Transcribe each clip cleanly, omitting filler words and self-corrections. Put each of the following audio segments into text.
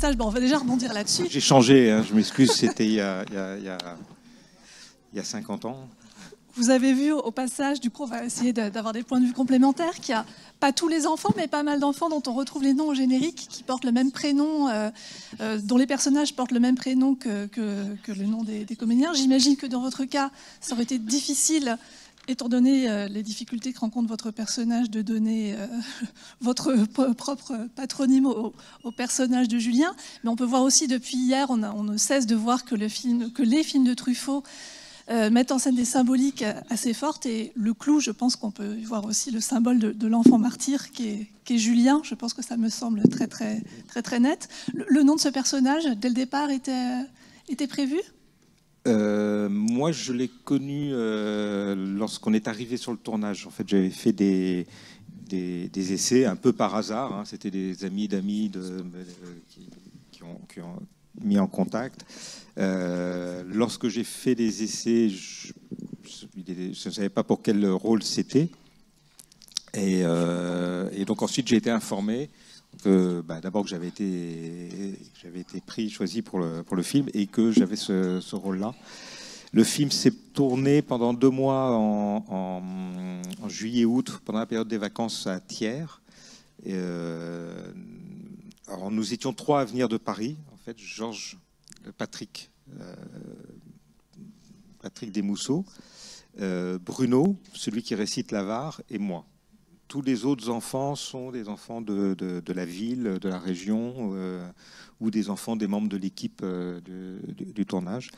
passage, bon, on va déjà rebondir là-dessus. J'ai changé, hein, je m'excuse, c'était il y a 50 ans. Vous avez vu au passage, du coup, on va essayer d'avoir des points de vue complémentaires, qu'il n'y a pas tous les enfants, mais pas mal d'enfants dont on retrouve les noms au générique, qui portent le même prénom, dont les personnages portent le même prénom que le nom des comédiens. J'imagine que dans votre cas, ça aurait été difficile, étant donné les difficultés que rencontre votre personnage, de donner votre propre patronyme au personnage de Julien. Mais on peut voir aussi, depuis hier, on ne cesse de voir que les films de Truffaut mettent en scène des symboliques assez fortes, et le clou, je pense qu'on peut voir aussi le symbole de l'enfant martyr qui est Julien. Je pense que ça me semble très très très très net. Le nom de ce personnage, dès le départ, était prévu? Moi, je l'ai connu lorsqu'on est arrivé sur le tournage. En fait, j'avais fait des essais un peu par hasard, hein. C'était des amis d'amis qui ont mis en contact. Lorsque j'ai fait des essais, je ne savais pas pour quel rôle c'était. Et donc ensuite, j'ai été informé que d'abord que j'avais été choisi pour le film, et que j'avais ce rôle-là. Le film s'est tourné pendant 2 mois en juillet-août, pendant la période des vacances à Thiers. Alors nous étions 3 à venir de Paris, en fait, Georges, Patrick Desmousseaux, Bruno, celui qui récite l'avare, et moi. Tous les autres enfants sont des enfants de la ville, de la région, ou des enfants des membres de l'équipe du tournage.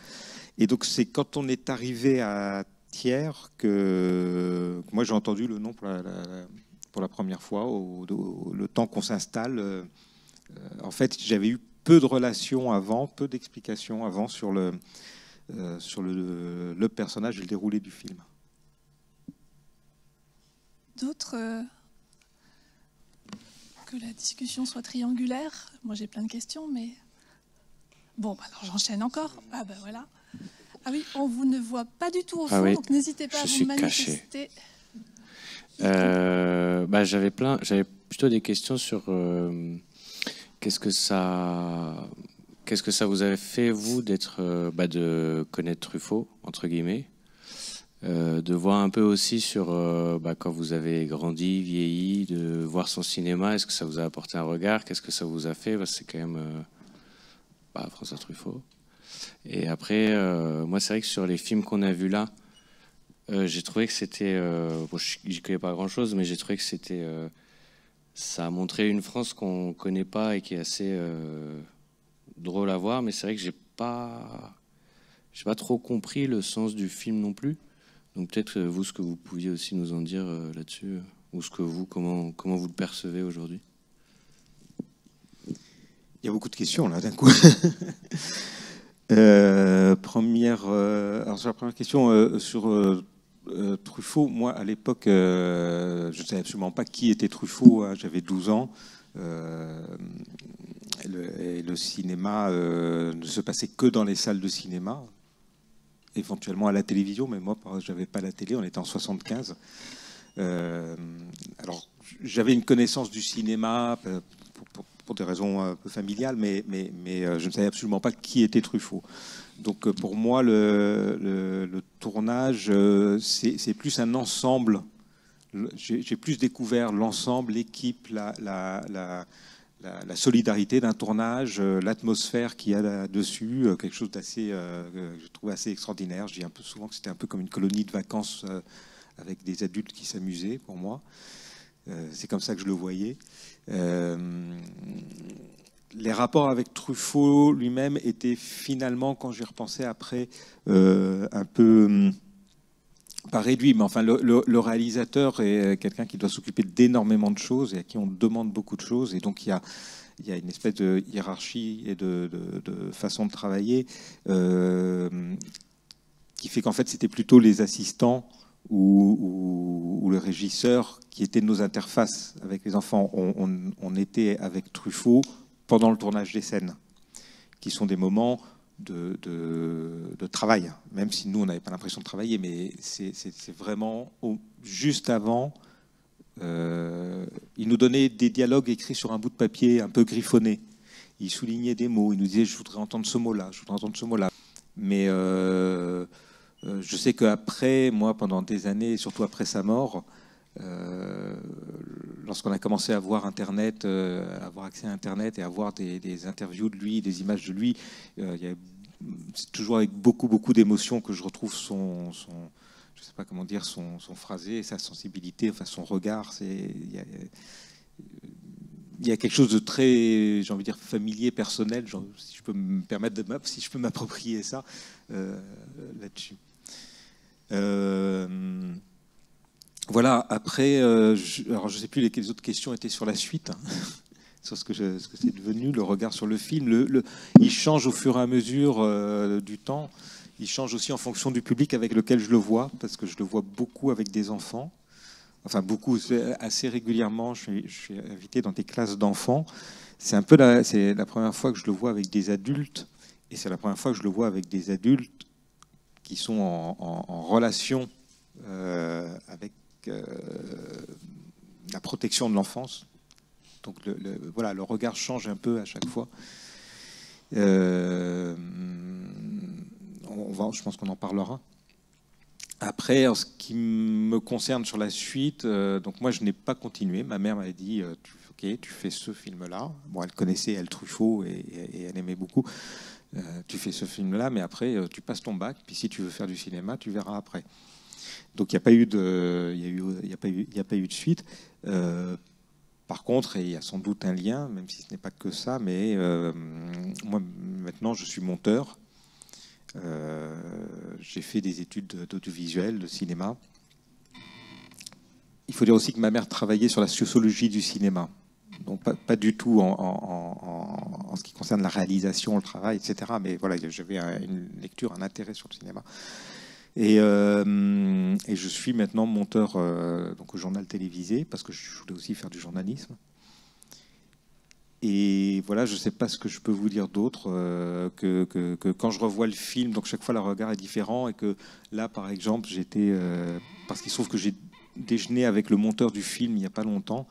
Et donc c'est quand on est arrivé à Thiers que moi j'ai entendu le nom pour la première fois, le temps qu'on s'installe. En fait, j'avais eu peu de relations avant, peu d'explications avant sur le personnage et le déroulé du film. D'autres que la discussion soit triangulaire. Moi, j'ai plein de questions, mais... Bon, alors j'enchaîne encore. Ah ben voilà. Ah oui, on vous ne voit pas du tout au fond, oui, donc n'hésitez pas à vous manifester. J'avais plutôt des questions sur qu'est-ce que ça vous avait fait, vous, de connaître Truffaut, entre guillemets, de voir un peu aussi sur quand vous avez grandi, vieilli, de voir son cinéma. Est-ce que ça vous a apporté un regard? Qu'est-ce que ça vous a fait? C'est quand même François Truffaut. Et après, moi, c'est vrai que sur les films qu'on a vus là, j'ai trouvé que c'était... j'y connais pas grand-chose, mais j'ai trouvé que c'était... ça a montré une France qu'on connaît pas et qui est assez drôle à voir. Mais c'est vrai que j'ai pas trop compris le sens du film non plus. Donc peut-être vous, ce que vous pouviez aussi nous en dire là-dessus, ou comment vous le percevez aujourd'hui. Il y a beaucoup de questions là d'un coup. Alors sur la première question sur Truffaut, moi à l'époque, je ne savais absolument pas qui était Truffaut, hein. J'avais 12 ans. Le cinéma ne se passait que dans les salles de cinéma, éventuellement à la télévision, mais moi, je n'avais pas la télé, on était en 75. Alors, j'avais une connaissance du cinéma pour des raisons un peu familiales, mais je ne savais absolument pas qui était Truffaut. Donc, pour moi, le tournage, c'est plus un ensemble. J'ai plus découvert l'ensemble, l'équipe, la solidarité d'un tournage, l'atmosphère qu'il y a là-dessus, quelque chose d'assez, que je trouve assez extraordinaire. Je dis un peu souvent que c'était un peu comme une colonie de vacances avec des adultes qui s'amusaient, pour moi. C'est comme ça que je le voyais. Les rapports avec Truffaut lui-même étaient finalement, quand j'y repensais après, un peu... pas réduit, mais enfin le réalisateur est quelqu'un qui doit s'occuper d'énormément de choses et à qui on demande beaucoup de choses, et donc il y a une espèce de hiérarchie et de façon de travailler qui fait qu'en fait c'était plutôt les assistants ou le régisseur qui étaient nos interfaces avec les enfants. On était avec Truffaut pendant le tournage des scènes, qui sont des moments de travail, même si nous on n'avait pas l'impression de travailler, mais c'est vraiment juste avant. Il nous donnait des dialogues écrits sur un bout de papier un peu griffonné, il soulignait des mots, il nous disait « je voudrais entendre ce mot-là, je voudrais entendre ce mot-là ». Mais je sais qu'après, moi, pendant des années, surtout après sa mort, lorsqu'on a commencé à voir Internet, avoir accès à Internet et à voir des interviews de lui, des images de lui, c'est toujours avec beaucoup d'émotions que je retrouve je sais pas comment dire, son phrasé, sa sensibilité, enfin son regard. Il y a quelque chose de très, j'ai envie de dire, familier, personnel, si je peux me permettre si je peux m'approprier ça là-dessus. Voilà, après, alors je ne sais plus les autres questions étaient sur la suite, hein, sur ce que c'est devenu, le regard sur le film. Il change au fur et à mesure du temps. Il change aussi en fonction du public avec lequel je le vois, parce que je le vois beaucoup avec des enfants. Enfin, beaucoup, assez régulièrement, je suis invité dans des classes d'enfants. C'est la première fois que je le vois avec des adultes, et c'est la première fois que je le vois avec des adultes qui sont en relation avec la protection de l'enfance. Donc, voilà, le regard change un peu à chaque fois. Je pense qu'on en parlera. Après, en ce qui me concerne sur la suite, donc moi je n'ai pas continué. Ma mère m'avait dit ok, tu fais ce film-là. Bon, elle connaissait elle Truffaut et elle aimait beaucoup. Tu fais ce film-là, mais après tu passes ton bac. Puis si tu veux faire du cinéma, tu verras après. Donc il n'y a pas eu de suite. Par contre, et il y a sans doute un lien, même si ce n'est pas que ça, mais moi maintenant je suis monteur. J'ai fait des études d'audiovisuel, de cinéma. Il faut dire aussi que ma mère travaillait sur la sociologie du cinéma, donc pas du tout en ce qui concerne la réalisation, le travail, etc. Mais voilà, j'avais une lecture, un intérêt sur le cinéma. Et je suis maintenant monteur donc au journal télévisé, parce que je voulais aussi faire du journalisme. Et voilà, je ne sais pas ce que je peux vous dire d'autre, que quand je revois le film, donc chaque fois le regard est différent, et que là, par exemple, parce qu'il se trouve que j'ai déjeuné avec le monteur du film il n'y a pas longtemps,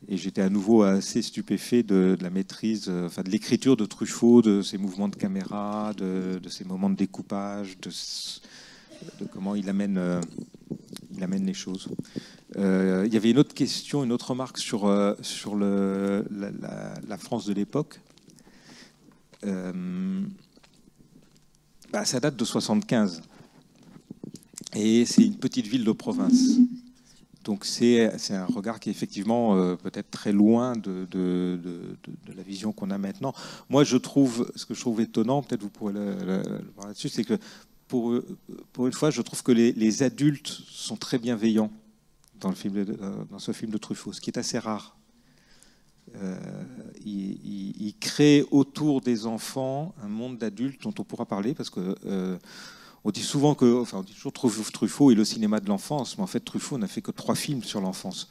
et j'étais à nouveau assez stupéfait de la maîtrise, enfin de l'écriture de Truffaut, de ses mouvements de caméra, de ses moments de découpage, de comment il amène les choses. Il y avait une autre question, une autre remarque sur la France de l'époque. Ça date de 75. Et c'est une petite ville de province. Donc c'est un regard qui est effectivement peut-être très loin de la vision qu'on a maintenant. Moi, ce que je trouve étonnant, peut-être vous pourrez le voir là-dessus, c'est que pour une fois, je trouve que les adultes sont très bienveillants dans ce film de Truffaut, ce qui est assez rare. Il crée autour des enfants un monde d'adultes dont on pourra parler, parce que on dit souvent on dit toujours Truffaut est le cinéma de l'enfance, mais en fait Truffaut n'a fait que 3 films sur l'enfance.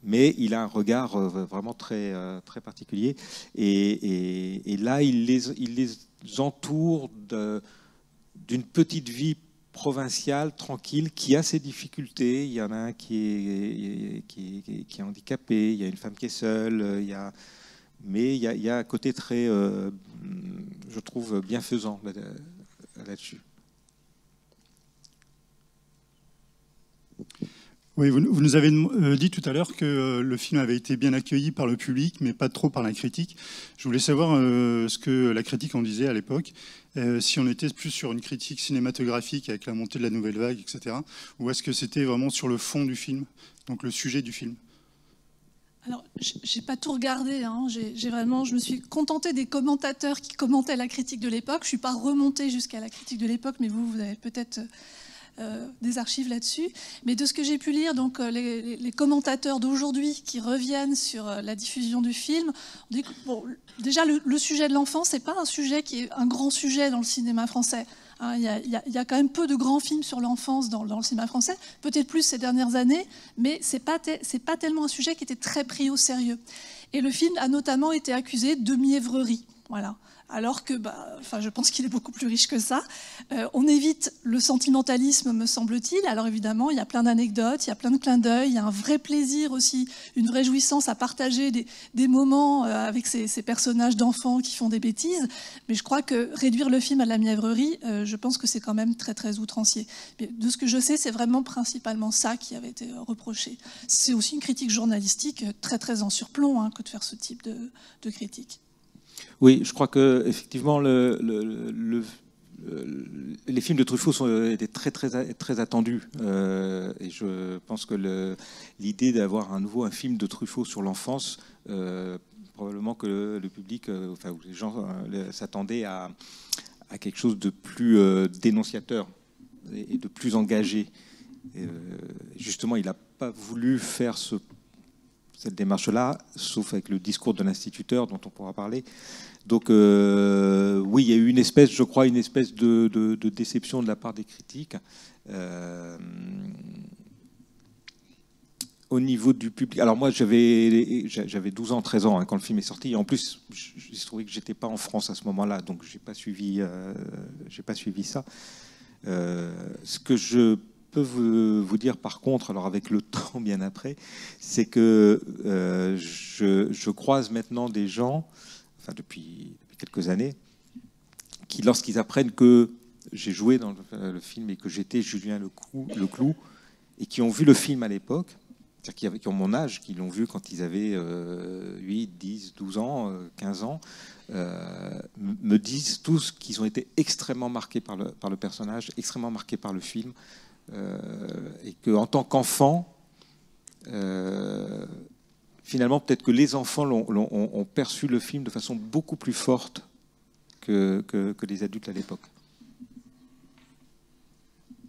Mais il a un regard vraiment très, très particulier. Et là, il les entoure d'une petite vie provinciale, tranquille, qui a ses difficultés. Il y en a un qui est handicapé, il y a une femme qui est seule, mais il y a un côté très, je trouve, bienfaisant là-dessus. Oui, vous nous avez dit tout à l'heure que le film avait été bien accueilli par le public, mais pas trop par la critique. Je voulais savoir ce que la critique en disait à l'époque, si on était plus sur une critique cinématographique avec la montée de la nouvelle vague, etc., ou est-ce que c'était vraiment sur le fond du film, donc le sujet du film? Alors, j'ai pas tout regardé, hein. Je me suis contentée des commentateurs qui commentaient la critique de l'époque. Je suis pas remontée jusqu'à la critique de l'époque, mais vous avez peut-être des archives là-dessus. Mais de ce que j'ai pu lire, donc les commentateurs d'aujourd'hui qui reviennent sur la diffusion du film, on dit que, bon, déjà le sujet de l'enfant, c'est pas un sujet qui est un grand sujet dans le cinéma français. Il y a quand même peu de grands films sur l'enfance dans le cinéma français, peut-être plus ces dernières années, mais c'est pas tellement un sujet qui était très pris au sérieux. Et le film a notamment été accusé de mièvrerie. Voilà. Alors que, je pense qu'il est beaucoup plus riche que ça. On évite le sentimentalisme, me semble-t-il. Alors évidemment, il y a plein d'anecdotes, il y a plein de clins d'œil, il y a un vrai plaisir aussi, une vraie jouissance à partager des moments avec ces personnages d'enfants qui font des bêtises. Mais je crois que réduire le film à la mièvrerie, je pense que c'est quand même très, très outrancier. Mais de ce que je sais, c'est vraiment principalement ça qui avait été reproché. C'est aussi une critique journalistique très, très en surplomb que de faire ce type de critique. Oui, je crois que effectivement les films de Truffaut étaient très très très attendus et je pense que l'idée d'avoir un film de Truffaut sur l'enfance, probablement que le public, les gens s'attendaient à quelque chose de plus dénonciateur et de plus engagé. Et, justement, il n'a pas voulu faire cette démarche-là, sauf avec le discours de l'instituteur dont on pourra parler. Donc oui, il y a eu une espèce de déception de la part des critiques. Au niveau du public, alors moi j'avais 12 ans, 13 ans quand le film est sorti. Et en plus, je trouvais que j'étais pas en France à ce moment-là, donc j'ai pas suivi ça. Ce que je peux vous dire par contre, alors avec le temps bien après, c'est que je croise maintenant des gens, depuis quelques années, qui lorsqu'ils apprennent que j'ai joué dans le film et que j'étais Julien Leclou, et qui ont vu le film à l'époque, c'est-à-dire qui ont mon âge, qui l'ont vu quand ils avaient 8, 10, 12 ans, 15 ans, me disent tous qu'ils ont été extrêmement marqués par le personnage, extrêmement marqués par le film, et qu'en tant qu'enfant, finalement, peut-être que les enfants ont perçu le film de façon beaucoup plus forte que les adultes à l'époque.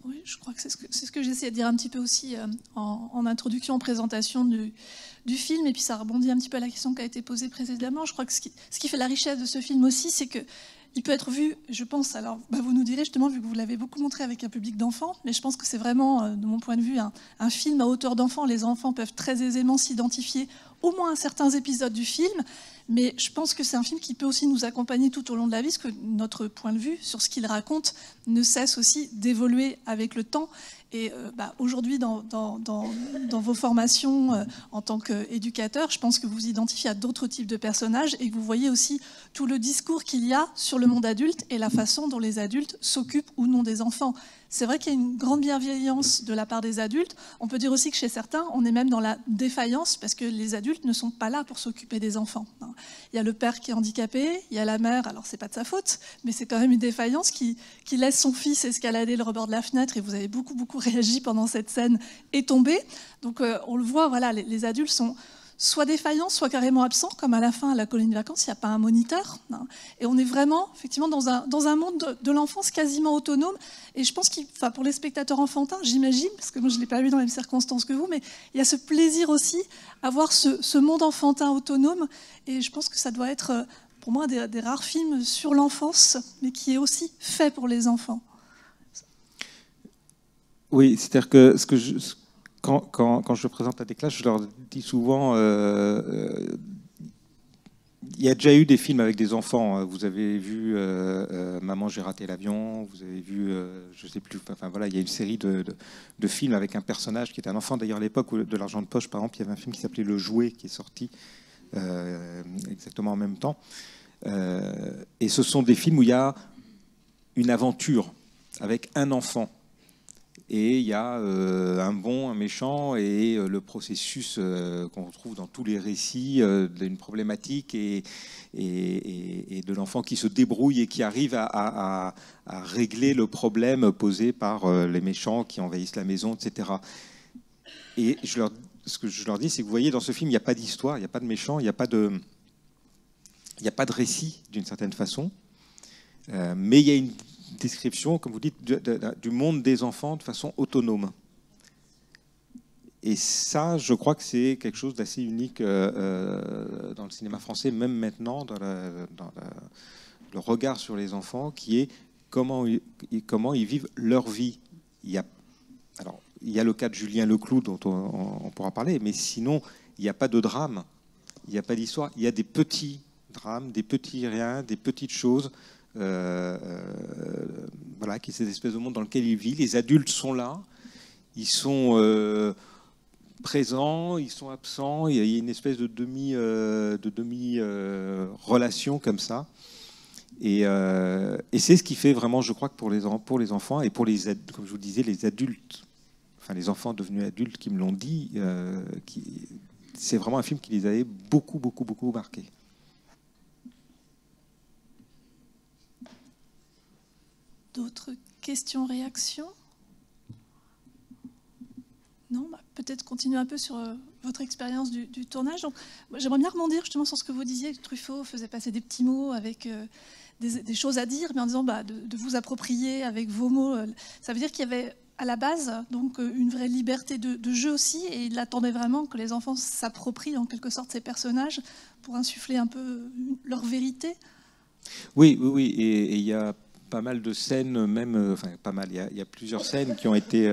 Oui, je crois que c'est ce que j'essayais de dire un petit peu aussi en introduction, en présentation du film. Et puis ça rebondit un petit peu à la question qui a été posée précédemment. Je crois que ce qui fait la richesse de ce film aussi, c'est que il peut être vu, je pense, alors vous nous direz justement, vu que vous l'avez beaucoup montré avec un public d'enfants, mais je pense que c'est vraiment, de mon point de vue, un film à hauteur d'enfant. Les enfants peuvent très aisément s'identifier au moins à certains épisodes du film, mais je pense que c'est un film qui peut aussi nous accompagner tout au long de la vie, parce que notre point de vue sur ce qu'il raconte ne cesse aussi d'évoluer avec le temps. Et aujourd'hui, dans vos formations en tant qu'éducateur, je pense que vous identifiez à d'autres types de personnages et que vous voyez aussi tout le discours qu'il y a sur le monde adulte et la façon dont les adultes s'occupent ou non des enfants. C'est vrai qu'il y a une grande bienveillance de la part des adultes. On peut dire aussi que chez certains, on est même dans la défaillance parce que les adultes ne sont pas là pour s'occuper des enfants. Il y a le père qui est handicapé, il y a la mère, alors c'est pas de sa faute, mais c'est quand même une défaillance qui laisse son fils escalader le rebord de la fenêtre, et vous avez beaucoup réagi pendant cette scène, et tomber. Donc on le voit, voilà, les adultes sont soit défaillants, soit carrément absents, comme à la fin à la colonie de vacances, il n'y a pas un moniteur. Et on est vraiment, effectivement, dans un monde de l'enfance quasiment autonome. Et je pense pour les spectateurs enfantins, j'imagine, parce que moi je ne l'ai pas vu dans les mêmes circonstances que vous, mais il y a ce plaisir aussi à voir ce monde enfantin autonome. Et je pense que ça doit être, pour moi, des rares films sur l'enfance, mais qui est aussi fait pour les enfants. Oui, c'est-à-dire que quand je présente à des classes, je leur dis souvent, il y a déjà eu des films avec des enfants. Vous avez vu Maman, j'ai raté l'avion. Vous avez vu, je sais plus. Enfin voilà, il y a une série de films avec un personnage qui était un enfant. D'ailleurs, à l'époque de L'argent de poche, par exemple, il y avait un film qui s'appelait Le Jouet qui est sorti exactement en même temps. Et ce sont des films où il y a une aventure avec un enfant. Et il y a un bon, un méchant, et le processus qu'on retrouve dans tous les récits d'une problématique et de l'enfant qui se débrouille et qui arrive à régler le problème posé par les méchants qui envahissent la maison, etc. Et ce que je leur dis, c'est que vous voyez, dans ce film, il n'y a pas d'histoire, il n'y a pas de méchant, il n'y a pas de récit d'une certaine façon, mais il y a une description, comme vous dites, du monde des enfants de façon autonome. Et ça, je crois que c'est quelque chose d'assez unique dans le cinéma français, même maintenant, dans le regard sur les enfants, qui est comment ils vivent leur vie. Il y a le cas de Julien Leclou, dont on pourra parler, mais sinon, il n'y a pas de drame, il n'y a pas d'histoire. Il y a des petits drames, des petits riens, des petites choses. Voilà, qui est cette espèce de monde dans lequel il vit. Les adultes sont là, ils sont présents, ils sont absents. Il y a une espèce de demi-relation comme ça. Et c'est ce qui fait vraiment, je crois, que pour les enfants et pour les, comme je vous disais, les adultes, enfin les enfants devenus adultes qui me l'ont dit, c'est vraiment un film qui les avait beaucoup, beaucoup, beaucoup marqués. D'autres questions, réactions? Non, peut-être continuer un peu sur votre expérience du tournage. Donc, j'aimerais bien rebondir justement sur ce que vous disiez, que Truffaut faisait passer des petits mots avec des choses à dire, mais en disant de vous approprier avec vos mots. Ça veut dire qu'il y avait à la base donc une vraie liberté de jeu aussi, et il attendait vraiment que les enfants s'approprient en quelque sorte ces personnages pour insuffler un peu leur vérité. Oui, et il y a pas mal de scènes, même, enfin pas mal, il y a plusieurs scènes qui ont été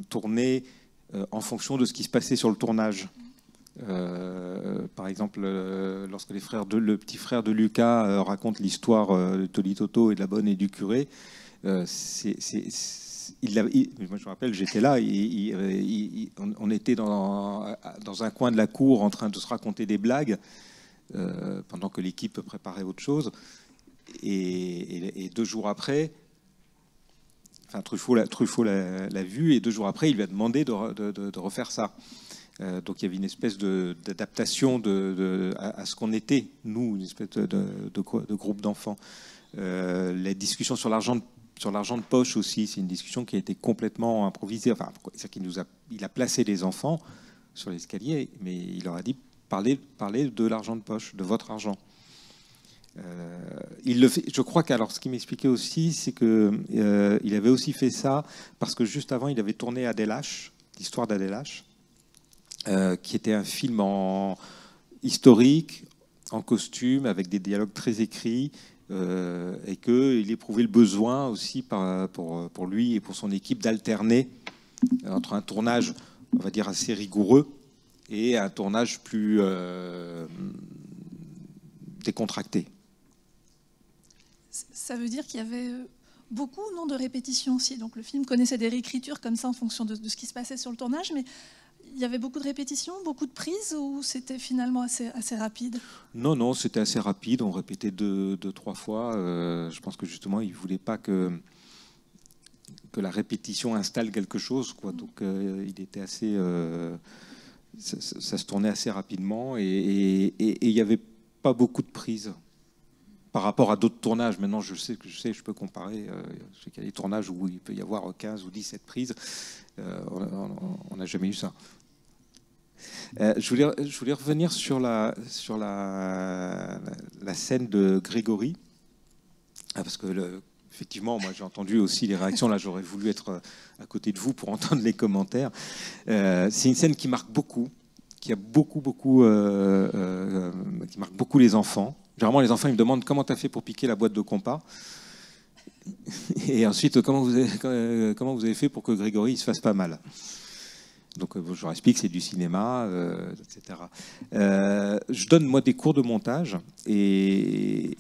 tournées en fonction de ce qui se passait sur le tournage. Par exemple, lorsque le petit frère de Lucas raconte l'histoire de Tolitoto et de la bonne et du curé, moi je me rappelle, j'étais là, on était dans un coin de la cour en train de se raconter des blagues pendant que l'équipe préparait autre chose. Et 2 jours après, enfin Truffaut l'a vu, et 2 jours après, il lui a demandé de refaire ça. Donc il y avait une espèce d'adaptation à ce qu'on était, nous, une espèce de groupe d'enfants. La discussion sur l'argent de poche aussi, c'est une discussion qui a été complètement improvisée. Enfin, c'est-à-dire qu'il a placé les enfants sur l'escalier, mais il leur a dit parlez de l'argent de poche, de votre argent. Il le fait, je crois qu'alors ce qu'il m'expliquait aussi, c'est qu'il avait aussi fait ça parce que juste avant, il avait tourné Adélache, l'histoire d'Adélache, qui était un film historique, en costume, avec des dialogues très écrits, et qu'il éprouvait le besoin aussi pour lui et pour son équipe d'alterner entre un tournage, on va dire, assez rigoureux et un tournage plus décontracté. Ça veut dire qu'il y avait beaucoup de répétitions aussi. Donc le film connaissait des réécritures comme ça en fonction de ce qui se passait sur le tournage, mais il y avait beaucoup de répétitions, beaucoup de prises, ou c'était finalement assez rapide? Non, c'était assez rapide. On répétait 2-3 fois. Je pense que justement, il ne voulait pas que la répétition installe quelque chose, quoi. Donc il était assez... ça se tournait assez rapidement, et il n'y avait pas beaucoup de prises. Par rapport à d'autres tournages, maintenant je peux comparer. Je sais qu'il y a des tournages où il peut y avoir 15 ou 17 prises. On n'a jamais eu ça. Je voulais revenir sur la scène de Grégory. Parce que, effectivement, moi j'ai entendu aussi les réactions. Là, j'aurais voulu être à côté de vous pour entendre les commentaires. C'est une scène qui marque beaucoup, qui marque beaucoup les enfants. Généralement, les enfants, ils me demandent comment tu as fait pour piquer la boîte de compas. Et ensuite, comment vous avez fait pour que Grégory il se fasse pas mal. Donc, je leur explique que c'est du cinéma, etc. Je donne, moi, des cours de montage. Et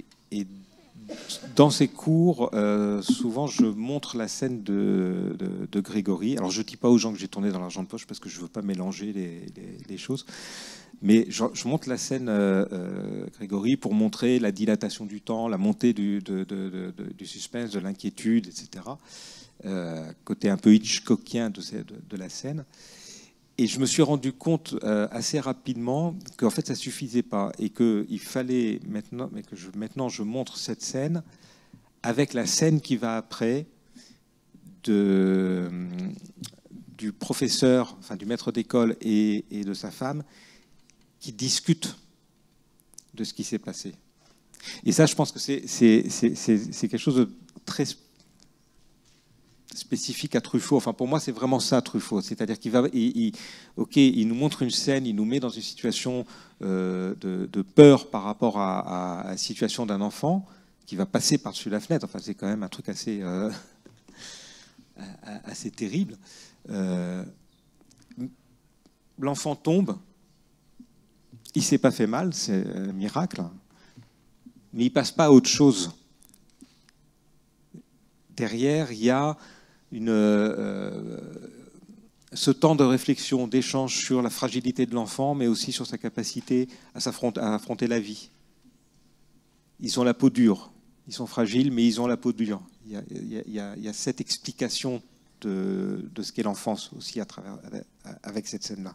dans ces cours, souvent, je montre la scène de Grégory. Alors, je ne dis pas aux gens que j'ai tourné dans l'argent de poche parce que je ne veux pas mélanger les choses. Mais je montre la scène Grégory pour montrer la dilatation du temps, la montée du suspense, de l'inquiétude, etc. Côté un peu Hitchcockien de la scène. Et je me suis rendu compte assez rapidement qu'en fait ça suffisait pas et qu'il fallait maintenant je montre cette scène avec la scène qui va après du professeur, enfin du maître d'école et de sa femme, qui discutent de ce qui s'est passé. Et ça, je pense que c'est quelque chose de très spécifique à Truffaut. Enfin, pour moi, c'est vraiment ça, Truffaut. C'est-à-dire il nous montre une scène, il nous met dans une situation de peur par rapport à la situation d'un enfant qui va passer par-dessus la fenêtre. Enfin, c'est quand même un truc assez terrible. L'enfant tombe. il s'est pas fait mal, c'est un miracle, mais il passe pas à autre chose. Derrière, il y a ce temps de réflexion, d'échange sur la fragilité de l'enfant, mais aussi sur sa capacité à affronter la vie. Ils ont la peau dure, ils sont fragiles, mais ils ont la peau dure. Il y a cette explication de ce qu'est l'enfance aussi avec cette scène-là.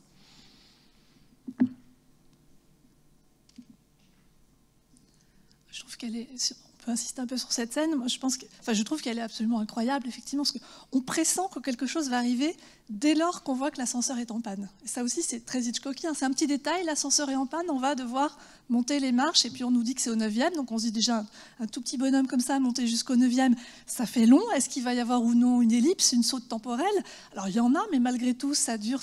Je trouve qu'elle est... On peut insister un peu sur cette scène. Moi, je trouve qu'elle est absolument incroyable, effectivement, parce qu'on pressent que quelque chose va arriver dès lors qu'on voit que l'ascenseur est en panne. Et ça aussi, c'est très Hitchcockien. C'est un petit détail, l'ascenseur est en panne, on va devoir monter les marches, et puis on nous dit que c'est au 9e, donc on se dit déjà, un tout petit bonhomme comme ça, monter jusqu'au 9e, ça fait long. Est-ce qu'il va y avoir ou non une ellipse, une saute temporelle? Alors, il y en a, mais malgré tout, ça dure.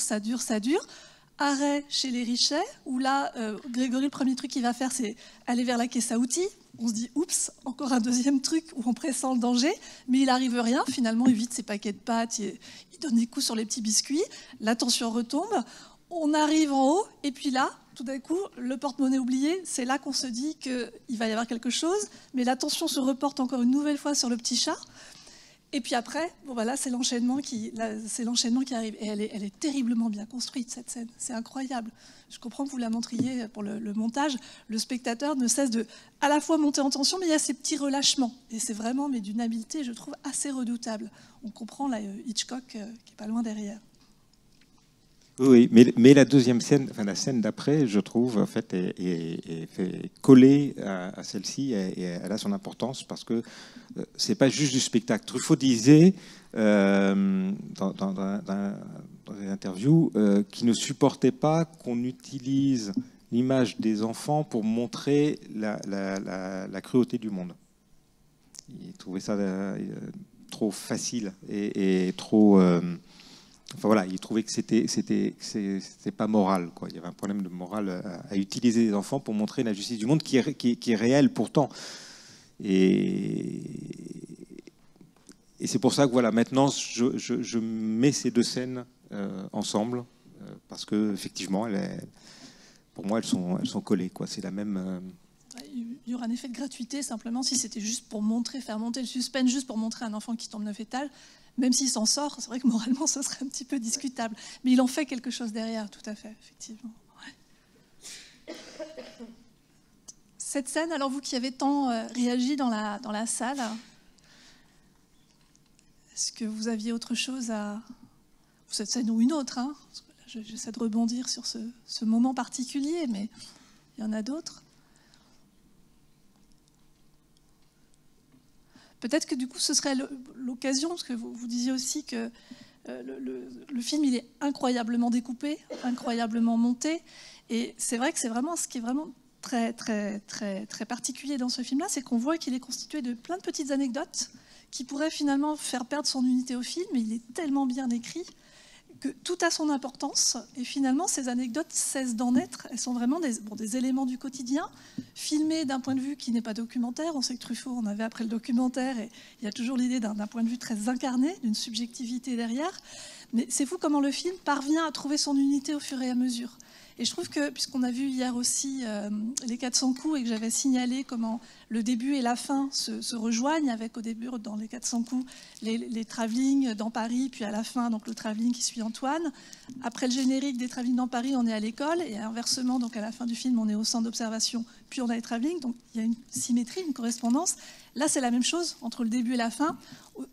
Arrêt chez les Richet, où là, Grégory, le premier truc qu'il va faire, c'est aller vers la caisse à outils. On se dit, oups, encore un deuxième truc où on pressent le danger, mais il n'arrive rien. Finalement, il vide ses paquets de pâtes, il donne des coups sur les petits biscuits, la tension retombe, on arrive en haut, et puis là, tout d'un coup, le porte-monnaie oublié, c'est là qu'on se dit qu'il va y avoir quelque chose, mais l'attention se reporte encore une nouvelle fois sur le petit chat. Et puis après, bon voilà, c'est l'enchaînement qui arrive. Et elle est terriblement bien construite, cette scène. C'est incroyable. Je comprends que vous la montriez pour le montage. Le spectateur ne cesse de à la fois monter en tension, mais il y a ces petits relâchements. Et c'est vraiment d'une habileté, je trouve, assez redoutable. On comprend là, Hitchcock qui n'est pas loin derrière. Oui, mais la deuxième scène, enfin la scène d'après, je trouve, en fait, est fait coller à celle-ci, et elle a son importance parce que c'est pas juste du spectacle. Truffaut disait dans une interview qu'il ne supportait pas qu'on utilise l'image des enfants pour montrer la cruauté du monde. Il trouvait ça trop facile et trop... Enfin voilà, il trouvait que c'était pas moral, quoi. Il y avait un problème de morale à utiliser les enfants pour montrer l'injustice du monde qui est réelle pourtant. Et c'est pour ça que voilà, maintenant je mets ces deux scènes ensemble parce que effectivement, pour moi, elles sont collées, quoi. C'est la même. Il y aura un effet de gratuité simplement si c'était juste pour faire monter le suspense, juste pour montrer un enfant qui tombe neuf étages. Même s'il s'en sort, c'est vrai que moralement, ce serait un petit peu discutable. Mais il en fait quelque chose derrière, tout à fait, effectivement. Ouais. Cette scène, alors vous qui avez tant réagi dans la salle, est-ce que vous aviez autre chose à... Cette scène ou une autre, hein, parce que là, j'essaie de rebondir sur ce moment particulier, mais il y en a d'autres. Peut-être que du coup, ce serait l'occasion, parce que vous disiez aussi que le film, il est incroyablement découpé, incroyablement monté. Et c'est vrai que c'est vraiment ce qui est vraiment très, très, très, très particulier dans ce film-là, c'est qu'on voit qu'il est constitué de plein de petites anecdotes qui pourraient finalement faire perdre son unité au film, mais il est tellement bien écrit que tout a son importance, et finalement ces anecdotes cessent d'en être. Elles sont vraiment des éléments du quotidien, filmés d'un point de vue qui n'est pas documentaire. On sait que Truffaut en avait après le documentaire, et il y a toujours l'idée d'un point de vue très incarné, d'une subjectivité derrière. Mais c'est fou comment le film parvient à trouver son unité au fur et à mesure. Et je trouve que, puisqu'on a vu hier aussi les 400 coups, et que j'avais signalé comment le début et la fin se rejoignent, avec au début, dans les 400 coups, les travelling dans Paris, puis à la fin, donc le travelling qui suit Antoine. Après le générique des travelling dans Paris, on est à l'école, et inversement, donc à la fin du film, on est au centre d'observation, puis on a les travelling. Donc il y a une symétrie, une correspondance. Là, c'est la même chose entre le début et la fin.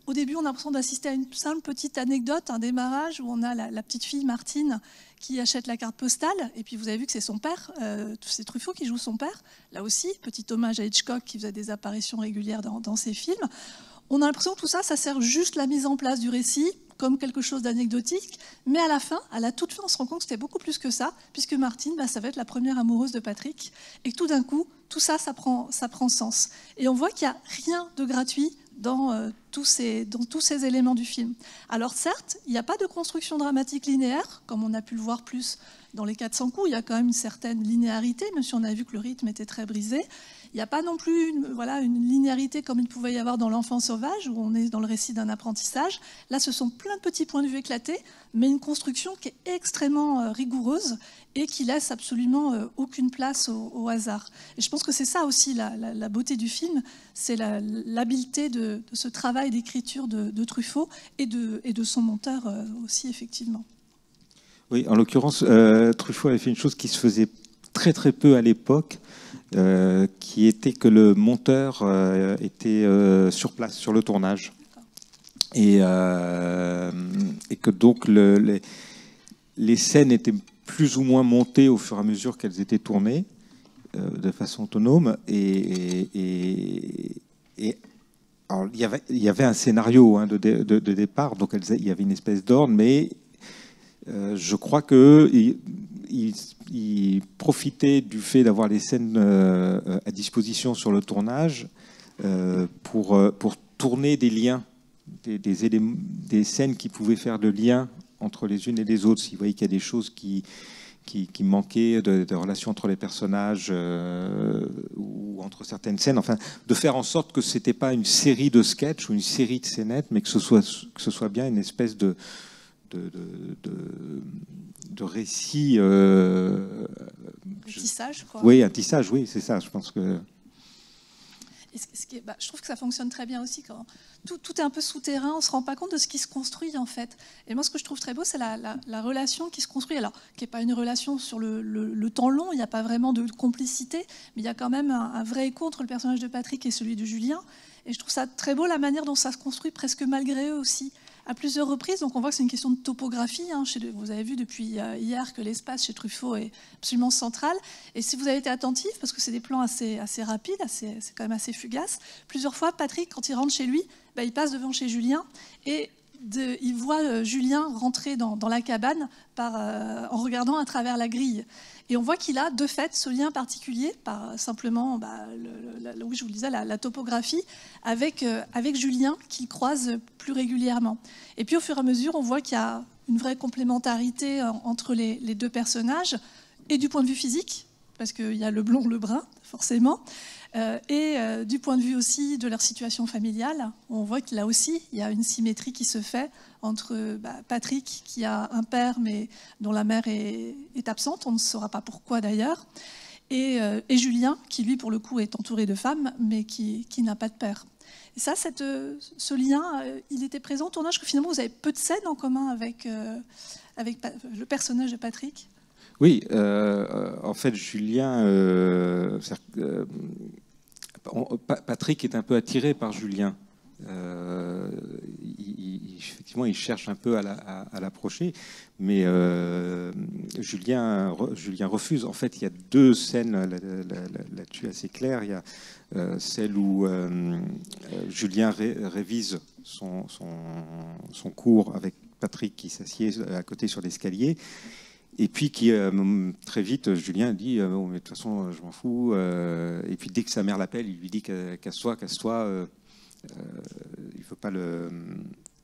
Au début, on a l'impression d'assister à une simple petite anecdote, un démarrage, où on a la petite fille Martine qui achète la carte postale, et puis vous avez vu que c'est son père, c'est Truffaut qui joue son père. Là aussi, petit hommage à Hitchcock qui faisait des apparitions régulières dans ses films. On a l'impression que tout ça, ça sert juste la mise en place du récit, comme quelque chose d'anecdotique, mais à la fin, à la toute fin, on se rend compte que c'était beaucoup plus que ça, puisque Martine, ça va être la première amoureuse de Patrick, et que tout d'un coup, tout ça, ça prend sens. Et on voit qu'il n'y a rien de gratuit dans dans tous ces éléments du film. Alors certes, il n'y a pas de construction dramatique linéaire, comme on a pu le voir plus dans les 400 coups, il y a quand même une certaine linéarité, même si on a vu que le rythme était très brisé. Il n'y a pas non plus une linéarité comme il pouvait y avoir dans L'Enfant sauvage, où on est dans le récit d'un apprentissage. Là, ce sont plein de petits points de vue éclatés, mais une construction qui est extrêmement rigoureuse et qui laisse absolument aucune place au hasard. Et je pense que c'est ça aussi la beauté du film, c'est l'habileté de ce travail d'écriture de Truffaut et de son monteur aussi, effectivement. Oui, en l'occurrence, Truffaut avait fait une chose qui se faisait très très peu à l'époque, qui était que le monteur était sur place, sur le tournage. Et que donc les scènes étaient plus ou moins montées au fur et à mesure qu'elles étaient tournées de façon autonome. Alors, il y avait un scénario de départ, donc il y avait une espèce d'ordre, mais je crois qu'il profitait du fait d'avoir les scènes à disposition sur le tournage pour tourner des liens, des scènes qui pouvaient faire de liens entre les unes et les autres. S'il voyait qu'il y a des choses qui manquaient de relations entre les personnages ou entre certaines scènes, enfin, de faire en sorte que ce n'était pas une série de sketchs ou une série de scénettes, mais que ce soit bien une espèce de récit. Un tissage, quoi. Oui, un tissage, oui, c'est ça. Je pense que. Je trouve que ça fonctionne très bien aussi quand tout est un peu souterrain, on ne se rend pas compte de ce qui se construit en fait. Et moi, ce que je trouve très beau, c'est la relation qui se construit. Alors, qui n'est pas une relation sur le temps long, il n'y a pas vraiment de complicité, mais il y a quand même un vrai écho entre le personnage de Patrick et celui de Julien. Et je trouve ça très beau la manière dont ça se construit, presque malgré eux aussi. À plusieurs reprises, donc on voit que c'est une question de topographie. Vous avez vu depuis hier que l'espace chez Truffaut est absolument central. Et si vous avez été attentif, parce que c'est des plans assez rapides, c'est quand même assez fugace, plusieurs fois, Patrick, quand il rentre chez lui, il passe devant chez Julien et il voit Julien rentrer dans la cabane en regardant à travers la grille. Et on voit qu'il a, de fait, ce lien particulier, par simplement, oui, je vous le disais, la topographie, avec Julien, qu'il croise plus régulièrement. Et puis, au fur et à mesure, on voit qu'il y a une vraie complémentarité entre les deux personnages, et du point de vue physique, parce qu'il y a le blond, le brun, forcément, et du point de vue aussi de leur situation familiale. On voit que là aussi, il y a une symétrie qui se fait entre Patrick, qui a un père, mais dont la mère est absente, on ne saura pas pourquoi d'ailleurs, et Julien, qui lui, pour le coup, est entouré de femmes, mais qui n'a pas de père. Et ça, ce lien, il était présent au tournage, que finalement, vous avez peu de scènes en commun avec le personnage de Patrick. Oui, en fait, Julien, Patrick est un peu attiré par Julien. Effectivement, il cherche un peu à l'approcher, mais Julien refuse. En fait, il y a deux scènes là-dessus assez claires. Il y a celle où Julien révise son cours avec Patrick qui s'assied à côté sur l'escalier. Et puis qui très vite, Julien dit bon, mais de toute façon, je m'en fous. Et puis dès que sa mère l'appelle, il lui dit casse-toi.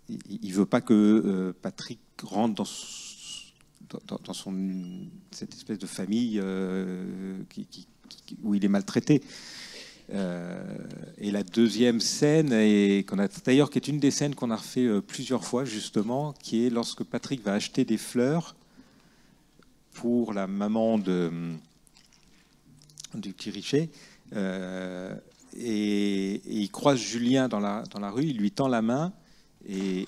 Il veut pas que Patrick rentre dans cette espèce de famille où il est maltraité. Et la deuxième scène, d'ailleurs, qui est une des scènes qu'on a refait plusieurs fois justement, qui est lorsque Patrick va acheter des fleurs pour la maman du petit Richer, et il croise Julien dans la rue, il lui tend la main, et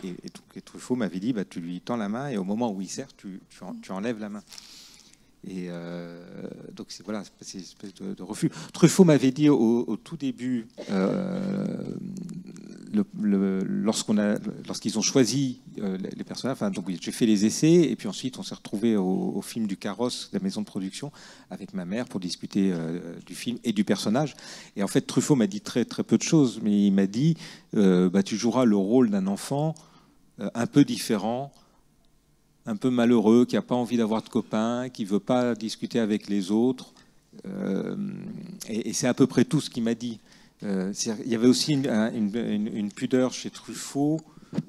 Truffaut m'avait dit tu lui tends la main, et au moment où il serre, tu enlèves la main. Et donc voilà, c'est une espèce de refus. Truffaut m'avait dit au tout début, lorsqu'ils ont choisi les personnages, enfin, donc j'ai fait les essais, et puis ensuite on s'est retrouvé au film du Carrosse, de la maison de production, avec ma mère pour discuter du film et du personnage. Et en fait, Truffaut m'a dit très très peu de choses, mais il m'a dit tu joueras le rôle d'un enfant un peu différent, un peu malheureux, qui n'a pas envie d'avoir de copains, qui ne veut pas discuter avec les autres. Et c'est à peu près tout ce qu'il m'a dit. Il y avait aussi une pudeur chez Truffaut